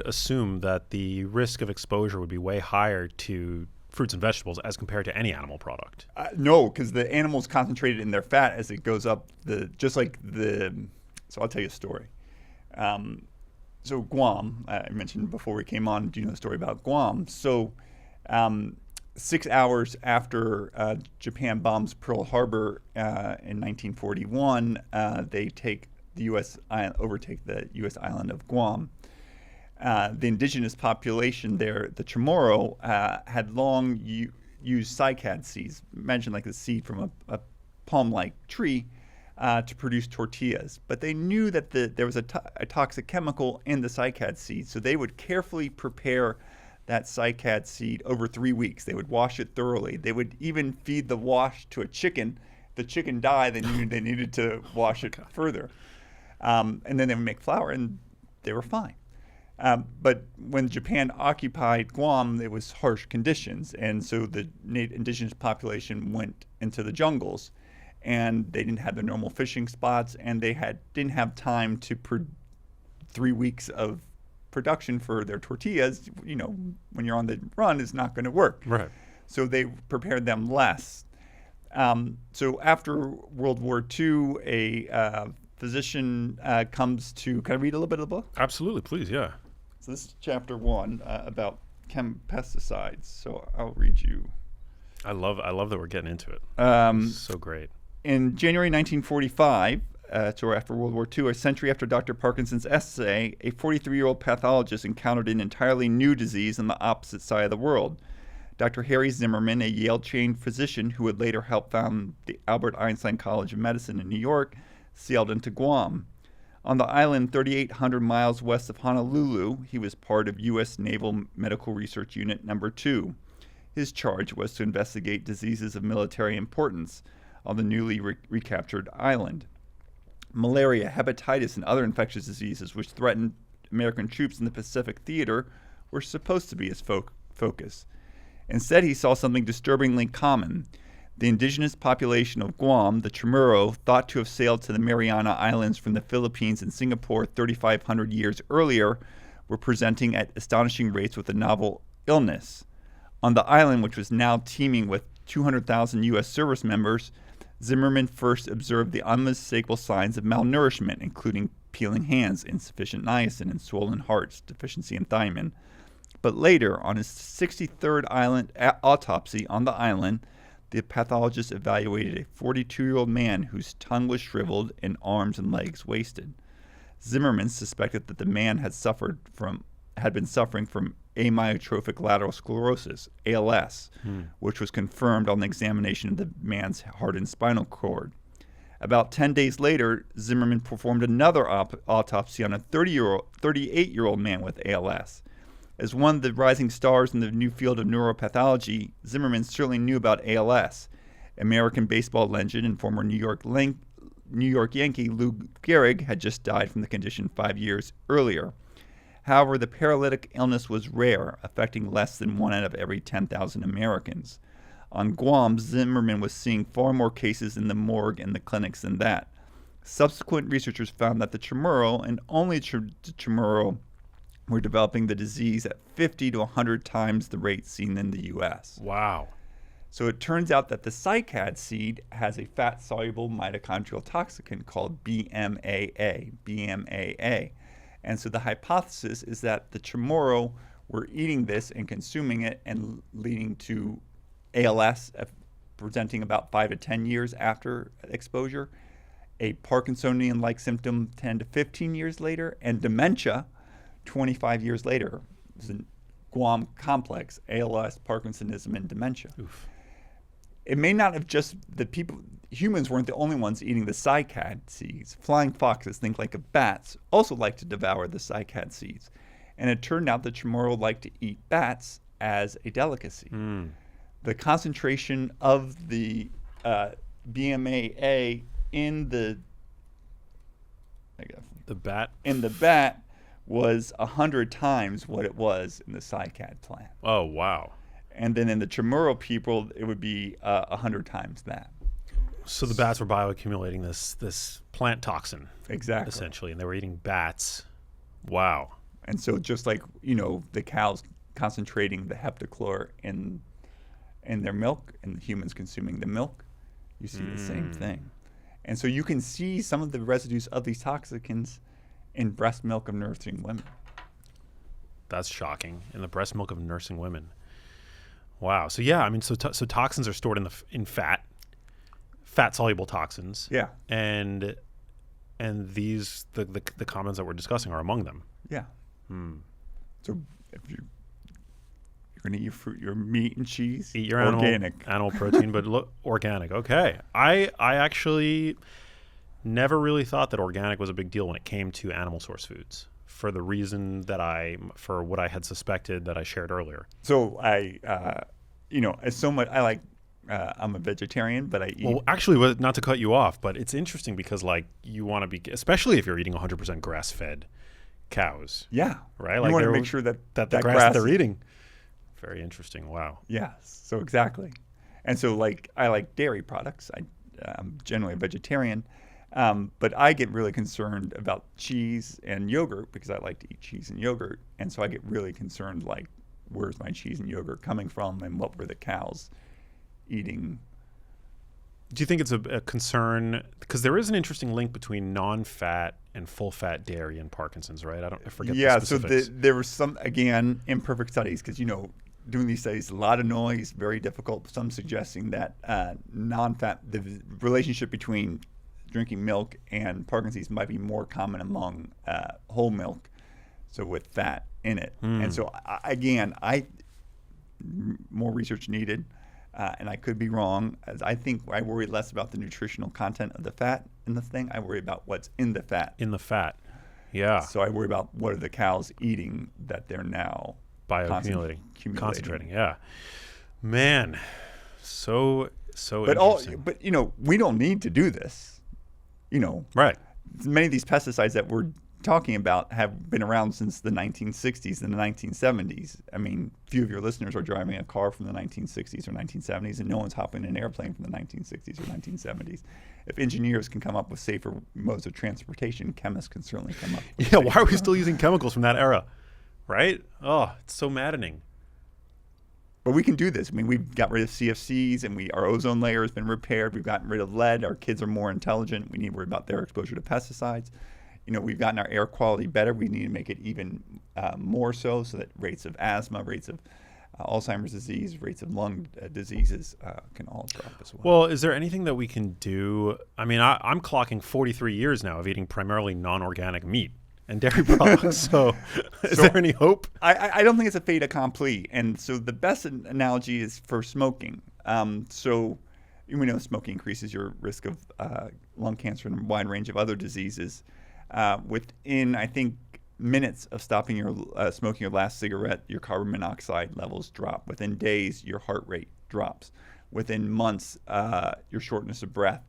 assume that the risk of exposure would be way higher to fruits and vegetables as compared to any animal product. No, because the animal's concentrated in their fat as it goes up. So I'll tell you a story. So Guam, I mentioned before we came on, do you know the story about Guam? So 6 hours after Japan bombs Pearl Harbor in 1941, they overtake the U.S. island of Guam. The indigenous population there, the Chamorro, had long used cycad seeds, imagine like a seed from a palm-like tree, to produce tortillas. But they knew that there was a toxic chemical in the cycad seed, so they would carefully prepare that cycad seed over 3 weeks. They would wash it thoroughly. They would even feed the wash to a chicken. If the chicken died, they knew they needed to wash it further. And then they would make flour, and they were fine. But when Japan occupied Guam, it was harsh conditions, and so the indigenous population went into the jungles, and they didn't have the normal fishing spots, and they didn't have time to 3 weeks of production for their tortillas. You know, when you're on the run, it's not going to work. Right. So they prepared them less. So after World War II, a physician comes to. Can I read a little bit of the book? Absolutely, please. Yeah. So this is chapter 1 about pesticides. So I'll read you. I love that we're getting into it. So great. In January 1945, or after World War II, a century after Dr. Parkinson's essay, a 43-year-old pathologist encountered an entirely new disease on the opposite side of the world. Dr. Harry Zimmerman, a Yale-trained physician who would later help found the Albert Einstein College of Medicine in New York, sailed into Guam. On the island 3,800 miles west of Honolulu, he was part of U.S. Naval Medical Research Unit No. 2. His charge was to investigate diseases of military importance on the newly recaptured island. Malaria, hepatitis, and other infectious diseases which threatened American troops in the Pacific Theater were supposed to be his focus. Instead, he saw something disturbingly common. The indigenous population of Guam, the Chamorro, thought to have sailed to the Mariana Islands from the Philippines and Singapore 3,500 years earlier, were presenting at astonishing rates with a novel illness. On the island, which was now teeming with 200,000 U.S. service members, Zimmerman first observed the unmistakable signs of malnourishment, including peeling hands, insufficient niacin, and swollen hearts, deficiency in thiamine. But later, on his 63rd island autopsy on the island, the pathologist evaluated a 42-year-old man whose tongue was shriveled and arms and legs wasted. Zimmerman suspected that the man had been suffering from amyotrophic lateral sclerosis, ALS, which was confirmed on the examination of the man's heart and spinal cord. About 10 days later, Zimmerman performed another autopsy on a 38-year-old man with ALS. As one of the rising stars in the new field of neuropathology, Zimmerman certainly knew about ALS. American baseball legend and former New York Yankee Lou Gehrig had just died from the condition 5 years earlier. However, the paralytic illness was rare, affecting less than 1 out of every 10,000 Americans. On Guam, Zimmerman was seeing far more cases in the morgue and the clinics than that. Subsequent researchers found that the Chamorro, and only the Chamorro, were developing the disease at 50 to 100 times the rate seen in the U.S. Wow. So it turns out that the cycad seed has a fat-soluble mitochondrial toxicant called BMAA. And so the hypothesis is that the Chamorro were eating this and consuming it and leading to ALS presenting about 5 to 10 years after exposure, a Parkinsonian-like symptom 10 to 15 years later, and dementia 25 years later. It's a Guam complex, ALS, Parkinsonism, and dementia. Oof. It may not have just humans weren't the only ones eating the cycad seeds. Flying foxes, think like of bats, also like to devour the cycad seeds. And it turned out the Chamorro liked to eat bats as a delicacy. The concentration of the BMAA in the bat was 100 times what it was in the cycad plant. Oh, wow. And then in the Chamorro people, it would be 100 times that. So the bats were bioaccumulating this plant toxin. Exactly. Essentially, and they were eating bats. Wow. And so just like, the cows concentrating the heptachlor in their milk and the humans consuming the milk, you see the same thing. And so you can see some of the residues of these toxicants in breast milk of nursing women. That's shocking. In the breast milk of nursing women. Wow. So yeah, I mean, so toxins are stored in fat-soluble toxins. Yeah. And these the compounds that we're discussing are among them. Yeah. So if you're going to eat your meat and cheese, eat your organic animal protein, but organic. Okay. I actually never really thought that organic was a big deal when it came to animal source foods, for the reason for what I had suspected that I shared earlier. So I'm a vegetarian, but I eat. Well, actually, not to cut you off, but it's interesting because you want to be, especially if you're eating 100% grass-fed cows. Yeah. Right? You want to make sure that the grass that they're eating. Very interesting. Wow. Yes. So exactly. And so I like dairy products. I'm generally a vegetarian. But I get really concerned about cheese and yogurt because I like to eat cheese and yogurt. And so I get really concerned, where's my cheese and yogurt coming from and what were the cows eating? Do you think it's a concern? Because there is an interesting link between non-fat and full-fat dairy and Parkinson's, right? I forget the specifics. So there was some, again, imperfect studies because, doing these studies, a lot of noise, very difficult. Some suggesting that non-fat, the relationship between drinking milk, and Parkinson's disease might be more common among whole milk, so with fat in it. And so, again, more research needed, and I could be wrong. As I think I worry less about the nutritional content of the fat in the thing. I worry about what's in the fat. In the fat, yeah. So I worry about what are the cows eating that they're now bioaccumulating, concentrating. concentrating. Yeah, man, so But interesting. but we don't need to do this. Right. Many of these pesticides that we're talking about have been around since the 1960s and the 1970s. I mean, few of your listeners are driving a car from the 1960s or 1970s, and no one's hopping in an airplane from the 1960s or 1970s. If engineers can come up with safer modes of transportation, chemists can certainly come up with Yeah, why are we still using chemicals from that era? Right? Oh, it's so maddening. But we can do this. I mean, we've got rid of CFCs, and our ozone layer has been repaired. We've gotten rid of lead. Our kids are more intelligent. We need to worry about their exposure to pesticides. We've gotten our air quality better. We need to make it even more so that rates of asthma, rates of Alzheimer's disease, rates of lung diseases can all drop as well. Well, is there anything that we can do? I mean, I'm clocking 43 years now of eating primarily non-organic meat and dairy products. So is there any hope? I don't think it's a fait accompli. And so the best analogy is for smoking. So we know smoking increases your risk of lung cancer and a wide range of other diseases. Within, I think, minutes of stopping your smoking your last cigarette, your carbon monoxide levels drop. Within days, your heart rate drops. Within months, your shortness of breath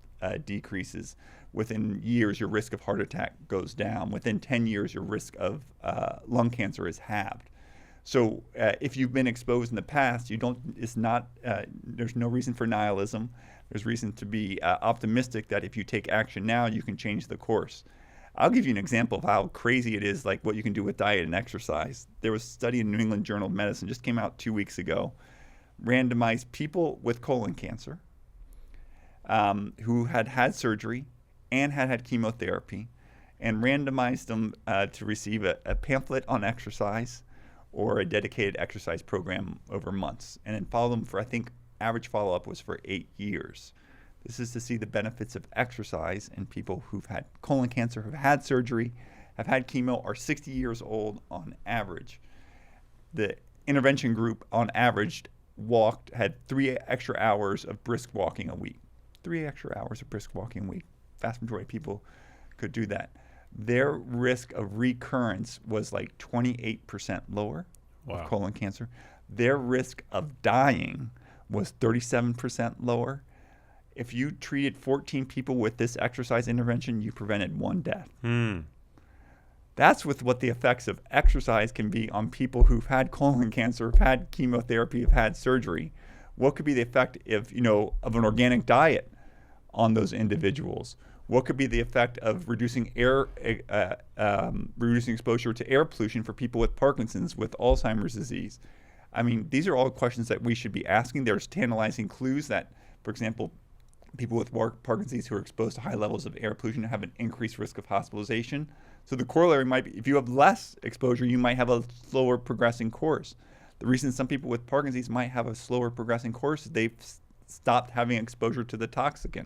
decreases. Within years, your risk of heart attack goes down. Within 10 years, your risk of lung cancer is halved. So if you've been exposed in the past, there's no reason for nihilism. There's reason to be optimistic that if you take action now, you can change the course. I'll give you an example of how crazy it is, like what you can do with diet and exercise. There was a study in New England Journal of Medicine, just came out 2 weeks ago, randomized people with colon cancer who had surgery and had chemotherapy, and randomized them to receive a pamphlet on exercise or a dedicated exercise program over months, and then follow them for, I think, average follow-up was for 8 years. This is to see the benefits of exercise in people who've had colon cancer, who've had surgery, have had chemo, are 60 years old on average. The intervention group, on average, had 3 extra hours of brisk walking a week. 3 extra hours of brisk walking a week. Vast majority of people could do that. Their risk of recurrence was like 28% lower of colon cancer. Their risk of dying was 37% lower. If you treated 14 people with this exercise intervention, you prevented 1 death. That's what the effects of exercise can be on people who've had colon cancer, have had chemotherapy, have had surgery. What could be the effect of an organic diet on those individuals? What could be the effect of reducing reducing exposure to air pollution for people with Parkinson's, with Alzheimer's disease? I mean, these are all questions that we should be asking. There's tantalizing clues that, for example, people with Parkinson's who are exposed to high levels of air pollution have an increased risk of hospitalization. So the corollary might be, if you have less exposure, you might have a slower progressing course. The reason some people with Parkinson's might have a slower progressing course is they've stopped having exposure to the toxicant,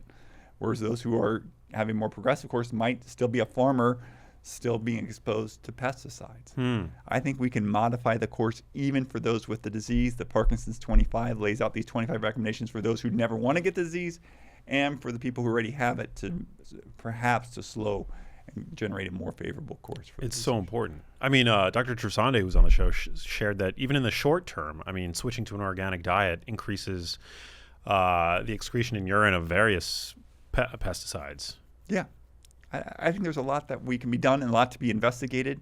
whereas those who are having more progressive course might still be a farmer, still being exposed to pesticides. I think we can modify the course even for those with the disease. The Parkinson's 25 lays out these 25 recommendations for those who never want to get the disease, and for the people who already have it to perhaps to slow and generate a more favorable course. It's so important. I mean, Dr. Trusande, who was on the show, shared that even in the short term, I mean, switching to an organic diet increases the excretion in urine of various pesticides. Yeah. I think there's a lot that we can be done and a lot to be investigated.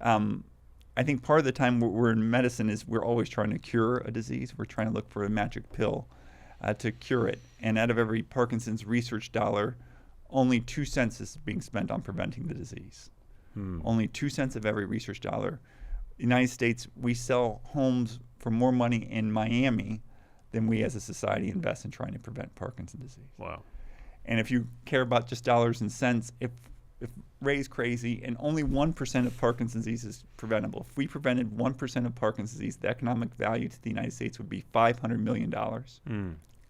I think part of the time we're in medicine is we're always trying to cure a disease. We're trying to look for a magic pill to cure it. And out of every Parkinson's research dollar, only 2 cents is being spent on preventing the disease. Only 2 cents of every research dollar. The United States, we sell homes for more money in Miami than we as a society invest in trying to prevent Parkinson's disease. Wow. And if you care about just dollars and cents, if Ray's crazy and only 1% of Parkinson's disease is preventable. If we prevented 1% of Parkinson's disease, the economic value to the United States would be $500 million.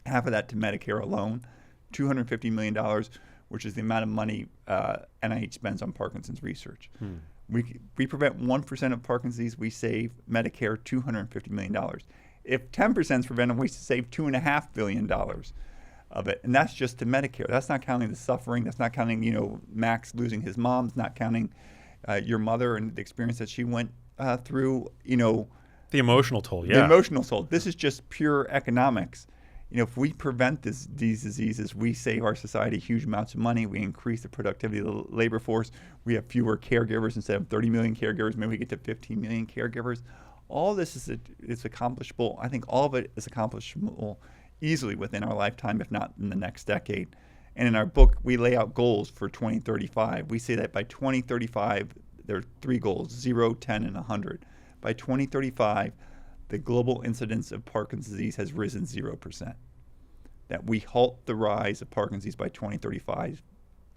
Half of that to Medicare alone. $250 million which is the amount of money NIH spends on Parkinson's research. We prevent 1% of Parkinson's disease, we save Medicare $250 million. If 10% is prevented, we save $2.5 billion of it. And that's just to Medicare. That's not counting the suffering. That's not counting, Max losing his mom. It's not counting your mother and the experience that she went through, The emotional toll, yeah. The emotional toll. This is just pure economics. If we prevent these diseases, we save our society huge amounts of money. We increase the productivity of the labor force. We have fewer caregivers. Instead of 30 million caregivers, maybe we get to 15 million caregivers. All this is accomplishable. I think all of it is accomplishable easily within our lifetime, if not in the next decade. And in our book, we lay out goals for 2035. We say that by 2035, there are 3 goals, 0, 10, and 100. By 2035, the global incidence of Parkinson's disease has risen 0%. That we halt the rise of Parkinson's disease by 2035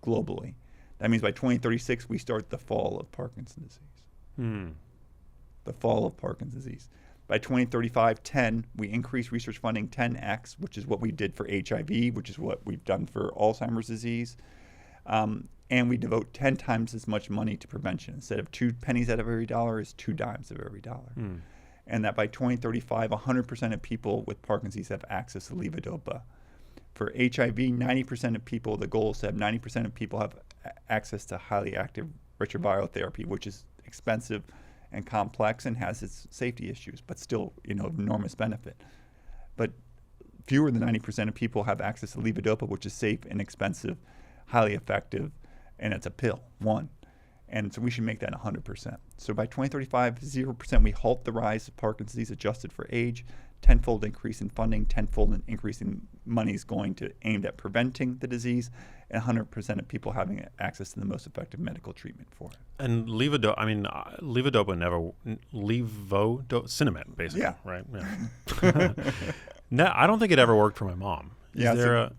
globally. That means by 2036, we start the fall of Parkinson's disease. The fall of Parkinson's disease. By 2035, we increase research funding 10x, which is what we did for HIV, which is what we've done for Alzheimer's disease. And we devote 10 times as much money to prevention. Instead of 2 pennies out of every dollar, is 2 dimes of every dollar. And that by 2035, 100% of people with Parkinson's have access to levodopa. For HIV, 90% of people, the goal is to have 90% of people have access to highly active retroviral therapy, which is expensive and complex and has its safety issues, but still, enormous benefit. But fewer than 90% of people have access to levodopa, which is safe, inexpensive, highly effective, and it's a pill, one. And so we should make that 100%. So by 2035, 0%, we halt the rise of Parkinson's disease adjusted for age, tenfold increase in funding, tenfold increase in monies going to aimed at preventing the disease, and 100% of people having access to the most effective medical treatment for it. And levodopa Cinnamon, basically, Yeah. right? Yeah. No, I don't think it ever worked for my mom. Yeah, Is there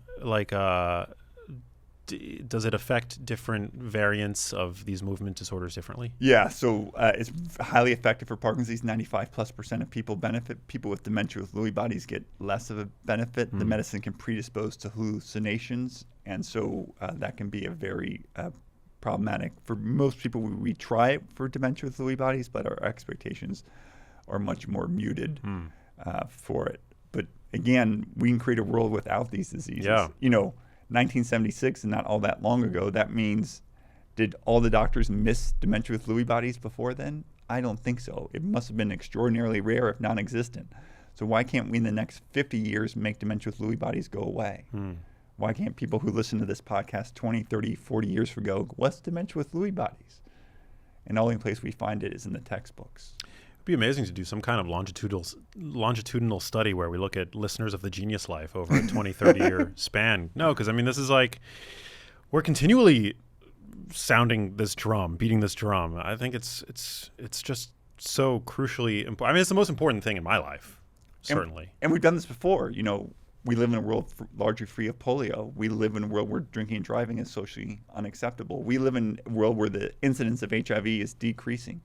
does it affect different variants of these movement disorders differently? Yeah, so it's highly effective for Parkinson's disease. 95+% of people benefit. People with dementia with Lewy bodies get less of a benefit. The medicine can predispose to hallucinations, and so that can be a very problematic. For most people, we try it for dementia with Lewy bodies, but our expectations are much more muted for it. But again, we can create a world without these diseases. Yeah. 1976 and not all that long ago, that means, did all the doctors miss dementia with Lewy bodies before then? I don't think so. It must have been extraordinarily rare, if non-existent. So why can't we in the next 50 years make dementia with Lewy bodies go away? Why can't people who listen to this podcast 20, 30, 40 years ago, what's dementia with Lewy bodies? And the only place we find it is in the textbooks. It'd be amazing to do some kind of longitudinal study where we look at listeners of the Genius Life over a 20, 30-year span. No, because this is we're continually sounding this drum, beating this drum. I think it's just so crucially important. It's the most important thing in my life, certainly. And we've done this before. We live in a world largely free of polio. We live in a world where drinking and driving is socially unacceptable. We live in a world where the incidence of HIV is decreasing.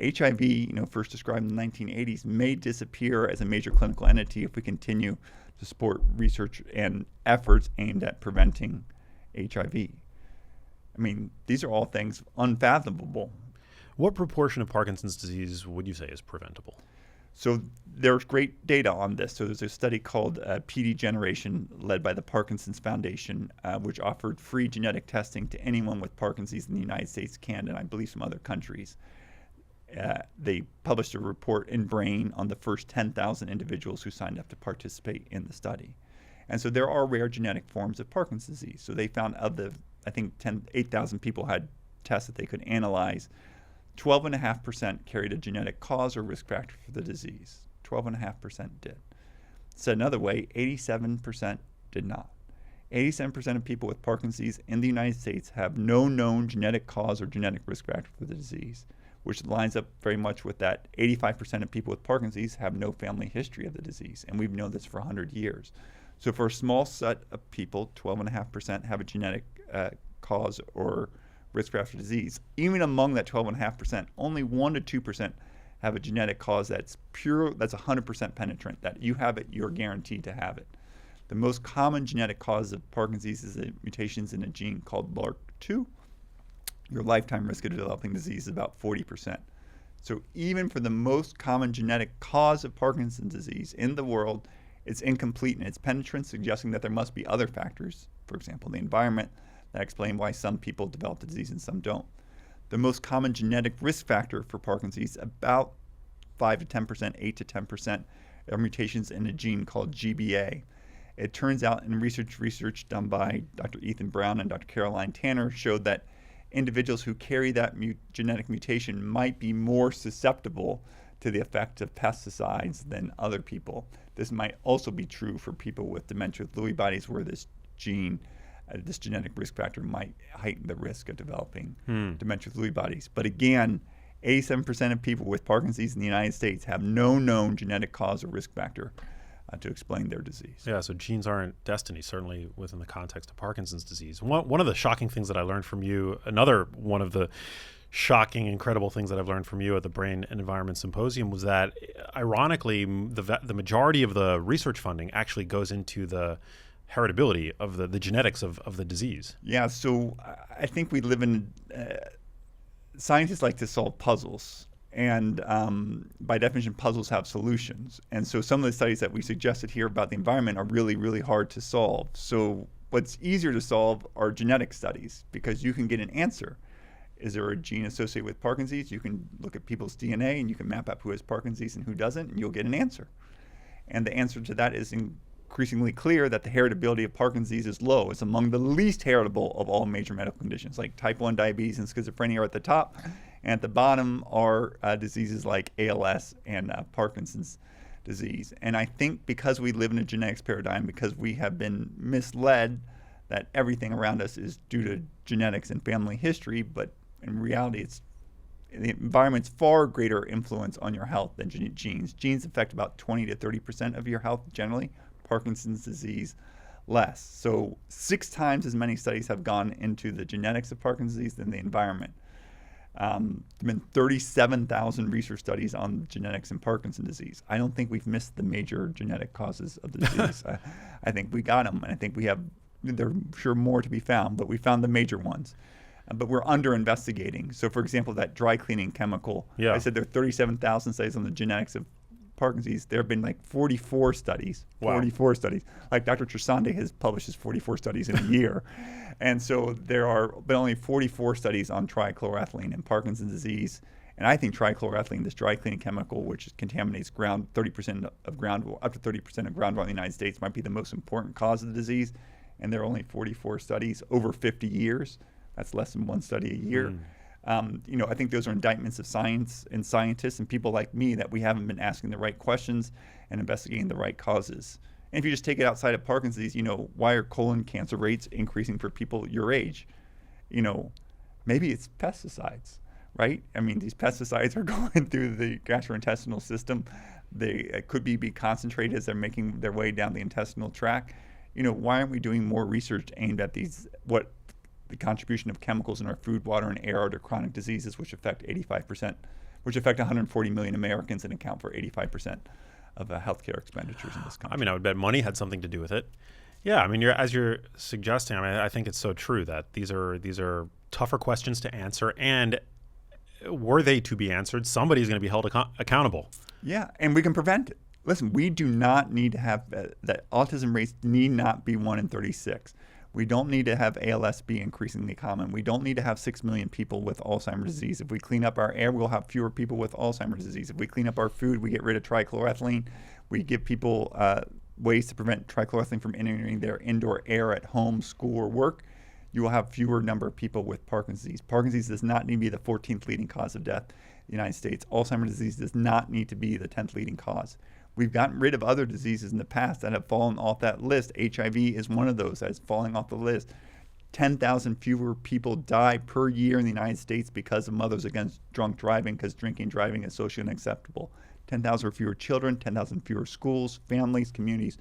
HIV, first described in the 1980s, may disappear as a major clinical entity if we continue to support research and efforts aimed at preventing HIV. These are all things unfathomable. What proportion of Parkinson's disease would you say is preventable? So there's great data on this. So there's a study called PD Generation led by the Parkinson's Foundation, which offered free genetic testing to anyone with Parkinson's in the United States, Canada, and I believe some other countries. They published a report in Brain on the first 10,000 individuals who signed up to participate in the study. And so there are rare genetic forms of Parkinson's disease. So they found of the, 8,000 people had tests that they could analyze. 12.5% carried a genetic cause or risk factor for the disease. 12.5% did. Said another way, 87% did not. 87% of people with Parkinson's disease in the United States have no known genetic cause or genetic risk factor for the disease, which lines up very much with that 85% of people with Parkinson's disease have no family history of the disease, and we've known this for 100 years. So for a small set of people, 12.5% have a genetic cause or risk factor disease. Even among that 12.5%, only 1 to 2% have a genetic cause that's pure, that's 100% penetrant, that you have it, you're guaranteed to have it. The most common genetic cause of Parkinson's disease is mutations in a gene called LRRK2. Your lifetime risk of developing disease is about 40%. So even for the most common genetic cause of Parkinson's disease in the world, it's incomplete in its penetrance, suggesting that there must be other factors, for example, the environment, that explain why some people develop the disease and some don't. The most common genetic risk factor for Parkinson's, about 5 to 10%, 8 to 10%, are mutations in a gene called GBA. It turns out in research done by Dr. Ethan Brown and Dr. Caroline Tanner showed that individuals who carry that genetic mutation might be more susceptible to the effect of pesticides than other people. This might also be true for people with dementia with Lewy bodies, where this gene, this genetic risk factor might heighten the risk of developing dementia with Lewy bodies. But again, 87% of people with Parkinson's in the United States have no known genetic cause or risk factor to explain their disease. Yeah, so genes aren't destiny, certainly within the context of Parkinson's disease. One of the shocking things that I learned from you, another one of the shocking, incredible things that I've learned from you at the Brain and Environment Symposium was that, ironically, the majority of the research funding actually goes into the heritability of the genetics of the disease. Yeah, so I think we live in, scientists like to solve puzzles. And by definition, puzzles have solutions. And so some of the studies that we suggested here about the environment are really, really hard to solve. So what's easier to solve are genetic studies, because you can get an answer. Is there a gene associated with Parkinson's? You can look at people's DNA and you can map out who has Parkinson's and who doesn't, and you'll get an answer. And the answer to that is increasingly clear, that the heritability of Parkinson's is low. It's among the least heritable of all major medical conditions, like type 1 diabetes and schizophrenia are at the top. And at the bottom are diseases like ALS and Parkinson's disease. And I think because we live in a genetics paradigm, because we have been misled that everything around us is due to genetics and family history, but in reality, the environment's far greater influence on your health than genes. Genes affect about 20 to 30% of your health generally. Parkinson's disease, less. So 6 times as many studies have gone into the genetics of Parkinson's disease than the environment. There have been 37,000 research studies on genetics in Parkinson's disease. I don't think we've missed the major genetic causes of the disease. I think we got them, and I think there are sure more to be found, but we found the major ones. But we're under-investigating. So, for example, that dry cleaning chemical, I said there are 37,000 studies on the genetics of Parkinson's. There have been like 44 studies. Wow. 44 studies. Like Dr. Trisande publishes 44 studies in a year. And so there are been only 44 studies on trichloroethylene in Parkinson's disease. And I think trichloroethylene, this dry cleaning chemical, which contaminates up to 30% of groundwater in the United States, might be the most important cause of the disease. And there are only 44 studies over 50 years. That's less than one study a year. I think those are indictments of science and scientists and people like me, that we haven't been asking the right questions and investigating the right causes. And if you just take it outside of Parkinson's disease, why are colon cancer rates increasing for people your age? Maybe it's pesticides, right? I mean, these pesticides are going through the gastrointestinal system. They could be concentrated as they're making their way down the intestinal tract. Why aren't we doing more research aimed at what the contribution of chemicals in our food, water, and air to chronic diseases, which affect 140 million Americans and account for 85% of healthcare expenditures in this country. I mean, I would bet money had something to do with it. Yeah, I mean, as you're suggesting, I think it's so true that these are tougher questions to answer, and were they to be answered, somebody's going to be held accountable. Yeah, and we can prevent it. Listen, we do not need to have that autism rates need not be 1 in 36. We don't need to have ALS be increasingly common. We don't need to have 6 million people with Alzheimer's disease. If we clean up our air, we'll have fewer people with Alzheimer's disease. If we clean up our food, we get rid of trichloroethylene. We give people ways to prevent trichloroethylene from entering their indoor air at home, school, or work. You will have fewer number of people with Parkinson's disease. Parkinson's disease does not need to be the 14th leading cause of death in the United States. Alzheimer's disease does not need to be the 10th leading cause. We've gotten rid of other diseases in the past that have fallen off that list. HIV is one of those that is falling off the list. 10,000 fewer people die per year in the United States because of mothers against drunk driving, because drinking and driving is socially unacceptable. 10,000 fewer children, 10,000 fewer schools, families, communities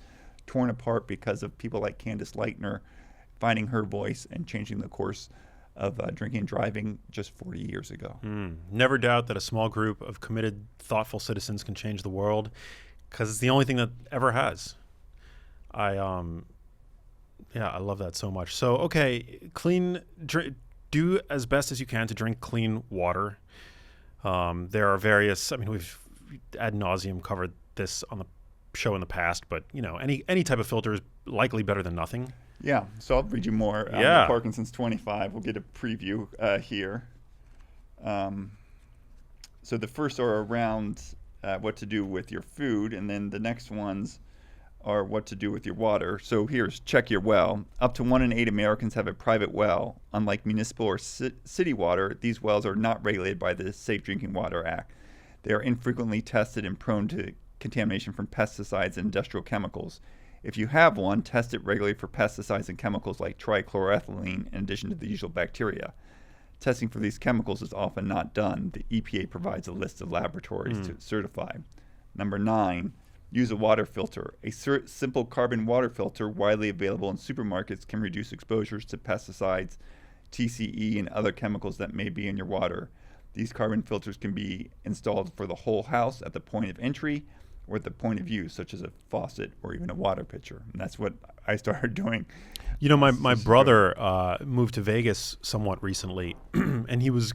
torn apart because of people like Candace Lightner finding her voice and changing the course of drinking and driving just 40 years ago. Never doubt that a small group of committed, thoughtful citizens can change the world, because it's the only thing that ever has. Yeah, I love that so much. So, okay, do as best as you can to drink clean water. There are various. I mean, we've ad nauseum covered this on the show in the past, but any type of filter is likely better than nothing. Yeah, so I'll read you more. Yeah. Parkinson's 25. We'll get a preview here. So the first are around what to do with your food, and then the next ones are what to do with your water. So here's check your well. Up to 1 in 8 Americans have a private well. Unlike municipal or city water, these wells are not regulated by the Safe Drinking Water Act. They are infrequently tested and prone to contamination from pesticides and industrial chemicals. If you have one, test it regularly for pesticides and chemicals like trichloroethylene in addition to the usual bacteria. Testing for these chemicals is often not done. The EPA provides a list of laboratories to certify. Number 9, use a water filter. A simple carbon water filter widely available in supermarkets can reduce exposures to pesticides, TCE, and other chemicals that may be in your water. These carbon filters can be installed for the whole house at the point of entry or at the point of use, such as a faucet or even a water pitcher. And that's what I started doing. My brother moved to Vegas somewhat recently, and he was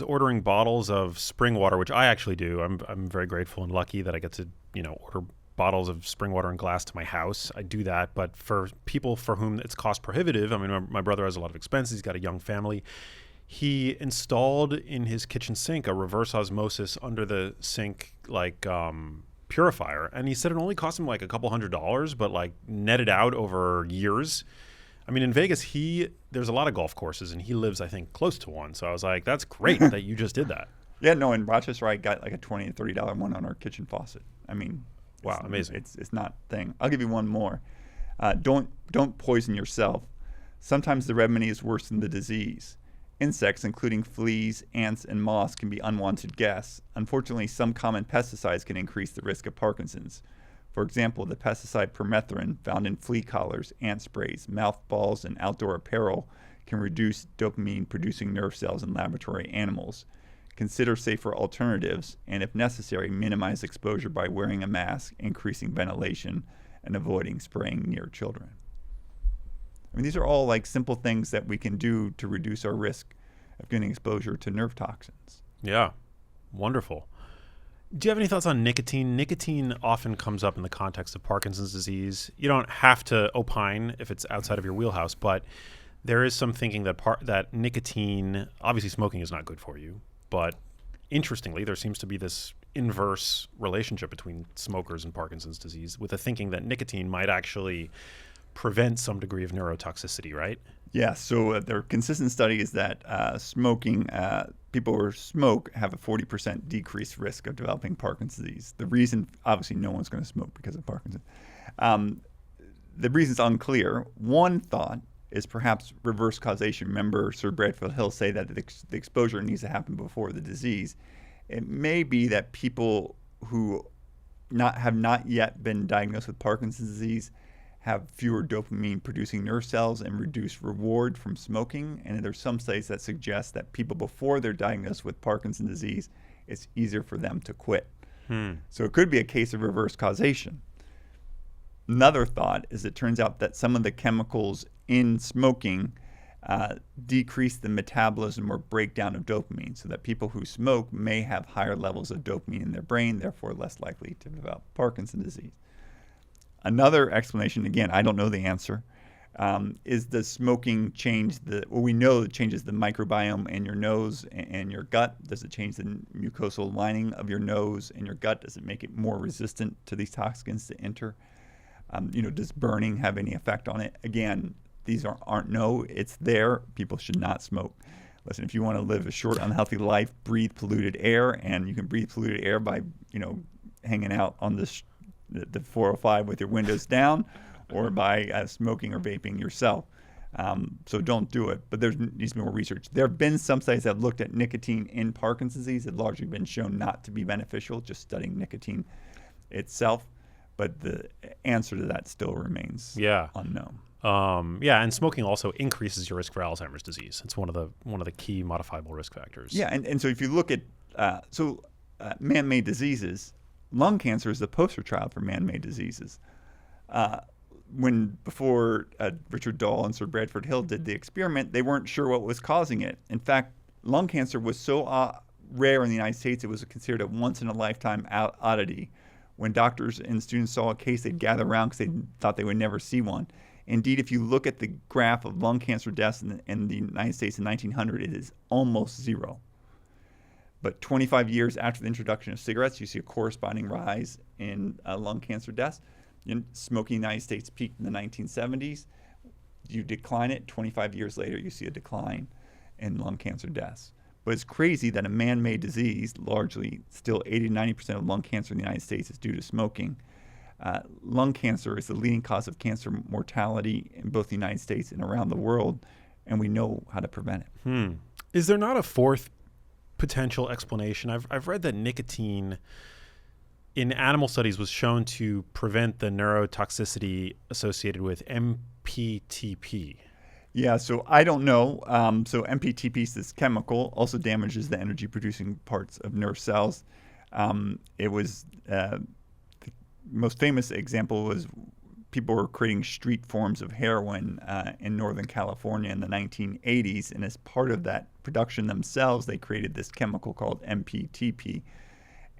ordering bottles of spring water, which I actually do. I'm very grateful and lucky that I get to order bottles of spring water in glass to my house. I do that, but for people for whom it's cost prohibitive, I mean, my brother has a lot of expenses. He's got a young family. He installed in his kitchen sink a reverse osmosis under the sink purifier, and he said it only cost him like a couple $100, but like netted out over years. I mean, in Vegas, there's a lot of golf courses, and he lives, I think, close to one. So I was like, that's great that you just did that. Yeah, no, in Rochester, I got like a $20 to $30 one on our kitchen faucet. I mean, wow, amazing. It's not a thing. I'll give you one more. Don't poison yourself. Sometimes the remedy is worse than the disease. Insects, including fleas, ants, and moths, can be unwanted guests. Unfortunately, some common pesticides can increase the risk of Parkinson's. For example, the pesticide permethrin, found in flea collars, ant sprays, mouth balls, and outdoor apparel, can reduce dopamine-producing nerve cells in laboratory animals. Consider safer alternatives, and if necessary, minimize exposure by wearing a mask, increasing ventilation, and avoiding spraying near children. I mean, these are all like simple things that we can do to reduce our risk of getting exposure to nerve toxins. Yeah, wonderful. Do you have any thoughts on nicotine? Nicotine often comes up in the context of Parkinson's disease. You don't have to opine if it's outside of your wheelhouse, but there is some thinking that nicotine, obviously smoking is not good for you, but interestingly, there seems to be this inverse relationship between smokers and Parkinson's disease, with the thinking that nicotine might actually prevent some degree of neurotoxicity, right? Yeah, so there are consistent studies that smoking, people who smoke have a 40% decreased risk of developing Parkinson's disease. The reason, obviously no one's going to smoke because of Parkinson's. The reason's unclear. One thought is perhaps reverse causation. Remember Sir Bradfield Hill say that the exposure needs to happen before the disease. It may be that people who have not yet been diagnosed with Parkinson's disease have fewer dopamine-producing nerve cells and reduced reward from smoking. And there's some studies that suggest that people before they're diagnosed with Parkinson's disease, it's easier for them to quit. So it could be a case of reverse causation. Another thought is it turns out that some of the chemicals in smoking decrease the metabolism or breakdown of dopamine, so that people who smoke may have higher levels of dopamine in their brain, therefore less likely to develop Parkinson's disease. Another explanation, again, I don't know the answer, is does smoking change we know it changes the microbiome in your nose and your gut. Does it change the mucosal lining of your nose and your gut? Does it make it more resistant to these toxins to enter? Does burning have any effect on it? Again, these aren't no, it's there. People should not smoke. Listen, if you want to live a short, unhealthy life, breathe polluted air, and you can breathe polluted air by, hanging out on the 405 with your windows down, or by smoking or vaping yourself. So don't do it. But there needs to be more research. There have been some studies that have looked at nicotine in Parkinson's disease. It's largely been shown not to be beneficial, just studying nicotine itself. But the answer to that still remains unknown. And smoking also increases your risk for Alzheimer's disease. It's one of the key modifiable risk factors. Yeah, and so if you look at man-made diseases, lung cancer is the poster child for man-made diseases. Before Richard Dahl and Sir Bradford Hill did the experiment, they weren't sure what was causing it. In fact, lung cancer was so rare in the United States, it was considered a once-in-a-lifetime oddity. When doctors and students saw a case, they'd gather around because they thought they would never see one. Indeed, if you look at the graph of lung cancer deaths in the United States in 1900, it is almost zero. But 25 years after the introduction of cigarettes, you see a corresponding rise in lung cancer deaths. Smoking in the United States peaked in the 1970s. You decline it, 25 years later, you see a decline in lung cancer deaths. But it's crazy that a man-made disease, largely still 80 to 90% of lung cancer in the United States is due to smoking. Lung cancer is the leading cause of cancer mortality in both the United States and around the world, and we know how to prevent it. Is there not a fourth potential explanation? I've read that nicotine in animal studies was shown to prevent the neurotoxicity associated with MPTP. Yeah, so I don't know. So MPTP is this chemical, also damages the energy-producing parts of nerve cells. It was the most famous example was people were creating street forms of heroin in Northern California in the 1980s, and as part of that production themselves, they created this chemical called MPTP.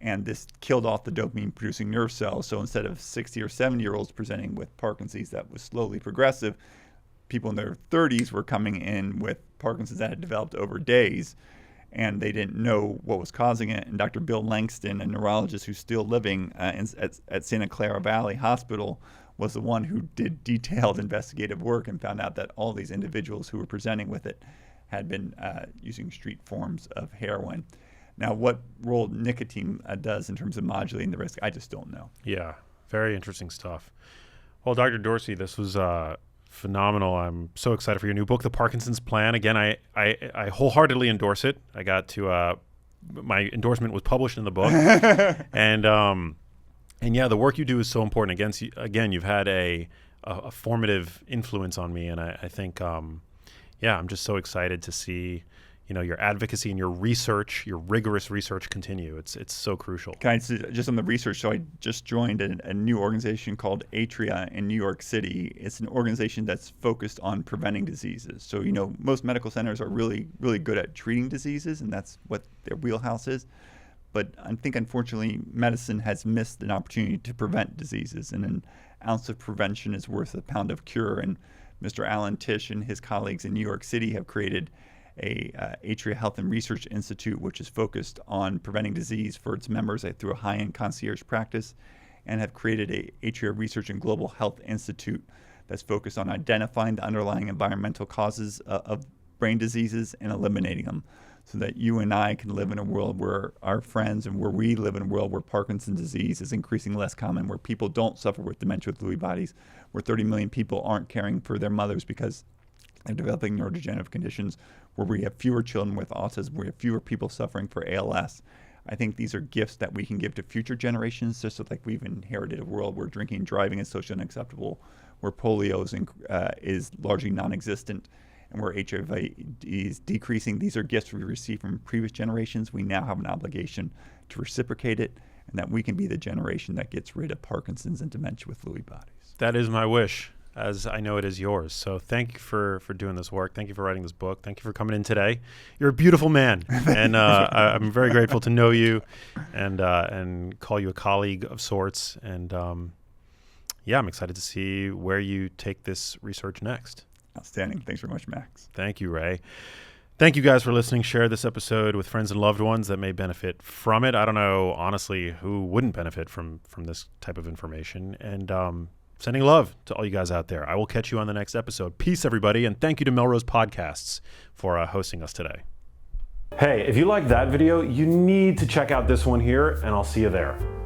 And this killed off the dopamine-producing nerve cells. So instead of 60 or 70-year-olds presenting with Parkinson's that was slowly progressive, people in their 30s were coming in with Parkinson's that had developed over days, and they didn't know what was causing it. And Dr. Bill Langston, a neurologist who's still living at Santa Clara Valley Hospital, was the one who did detailed investigative work and found out that all these individuals who were presenting with it had been using street forms of heroin. Now, what role nicotine does in terms of modulating the risk, I just don't know. Yeah, very interesting stuff. Well, Dr. Dorsey, this was phenomenal. I'm so excited for your new book, The Parkinson's Plan. Again, I wholeheartely endorse it. I got to my endorsement was published in the book, and yeah, the work you do is so important. Again, you've had a formative influence on me, and I think yeah, I'm just so excited to see your advocacy and your research, your rigorous research continue. It's so crucial. Just on the research, so I just joined a new organization called Atria in New York City. It's an organization that's focused on preventing diseases. So, most medical centers are really, really good at treating diseases, and that's what their wheelhouse is. But I think, unfortunately, medicine has missed an opportunity to prevent diseases, and an ounce of prevention is worth a pound of cure. And Mr. Alan Tisch and his colleagues in New York City have created Atria Health and Research Institute, which is focused on preventing disease for its members through a high-end concierge practice, and have created a Atria Research and Global Health Institute that's focused on identifying the underlying environmental causes of brain diseases and eliminating them, so that you and I can live in a world where our friends and where we live in a world where Parkinson's disease is increasingly less common, where people don't suffer with dementia with Lewy bodies, where 30 million people aren't caring for their mothers because they're developing neurodegenerative conditions, where we have fewer children with autism, where we have fewer people suffering for ALS. I think these are gifts that we can give to future generations, just like we've inherited a world where drinking and driving is socially unacceptable, where polio is largely non-existent, and where HIV is decreasing. These are gifts we received from previous generations. We now have an obligation to reciprocate it, and that we can be the generation that gets rid of Parkinson's and dementia with Lewy bodies. That is my wish, as I know it is yours. So thank you for doing this work. Thank you for writing this book. Thank you for coming in today. You're a beautiful man, and I'm very grateful to know you and call you a colleague of sorts. And yeah, I'm excited to see where you take this research next. Outstanding. Thanks very much, Max. Thank you, Ray. Thank you guys for listening. Share this episode with friends and loved ones that may benefit from it. I don't know, honestly, who wouldn't benefit from this type of information. And sending love to all you guys out there. I will catch you on the next episode. Peace, everybody, and thank you to Melrose Podcasts for hosting us today. Hey, if you liked that video, you need to check out this one here, and I'll see you there.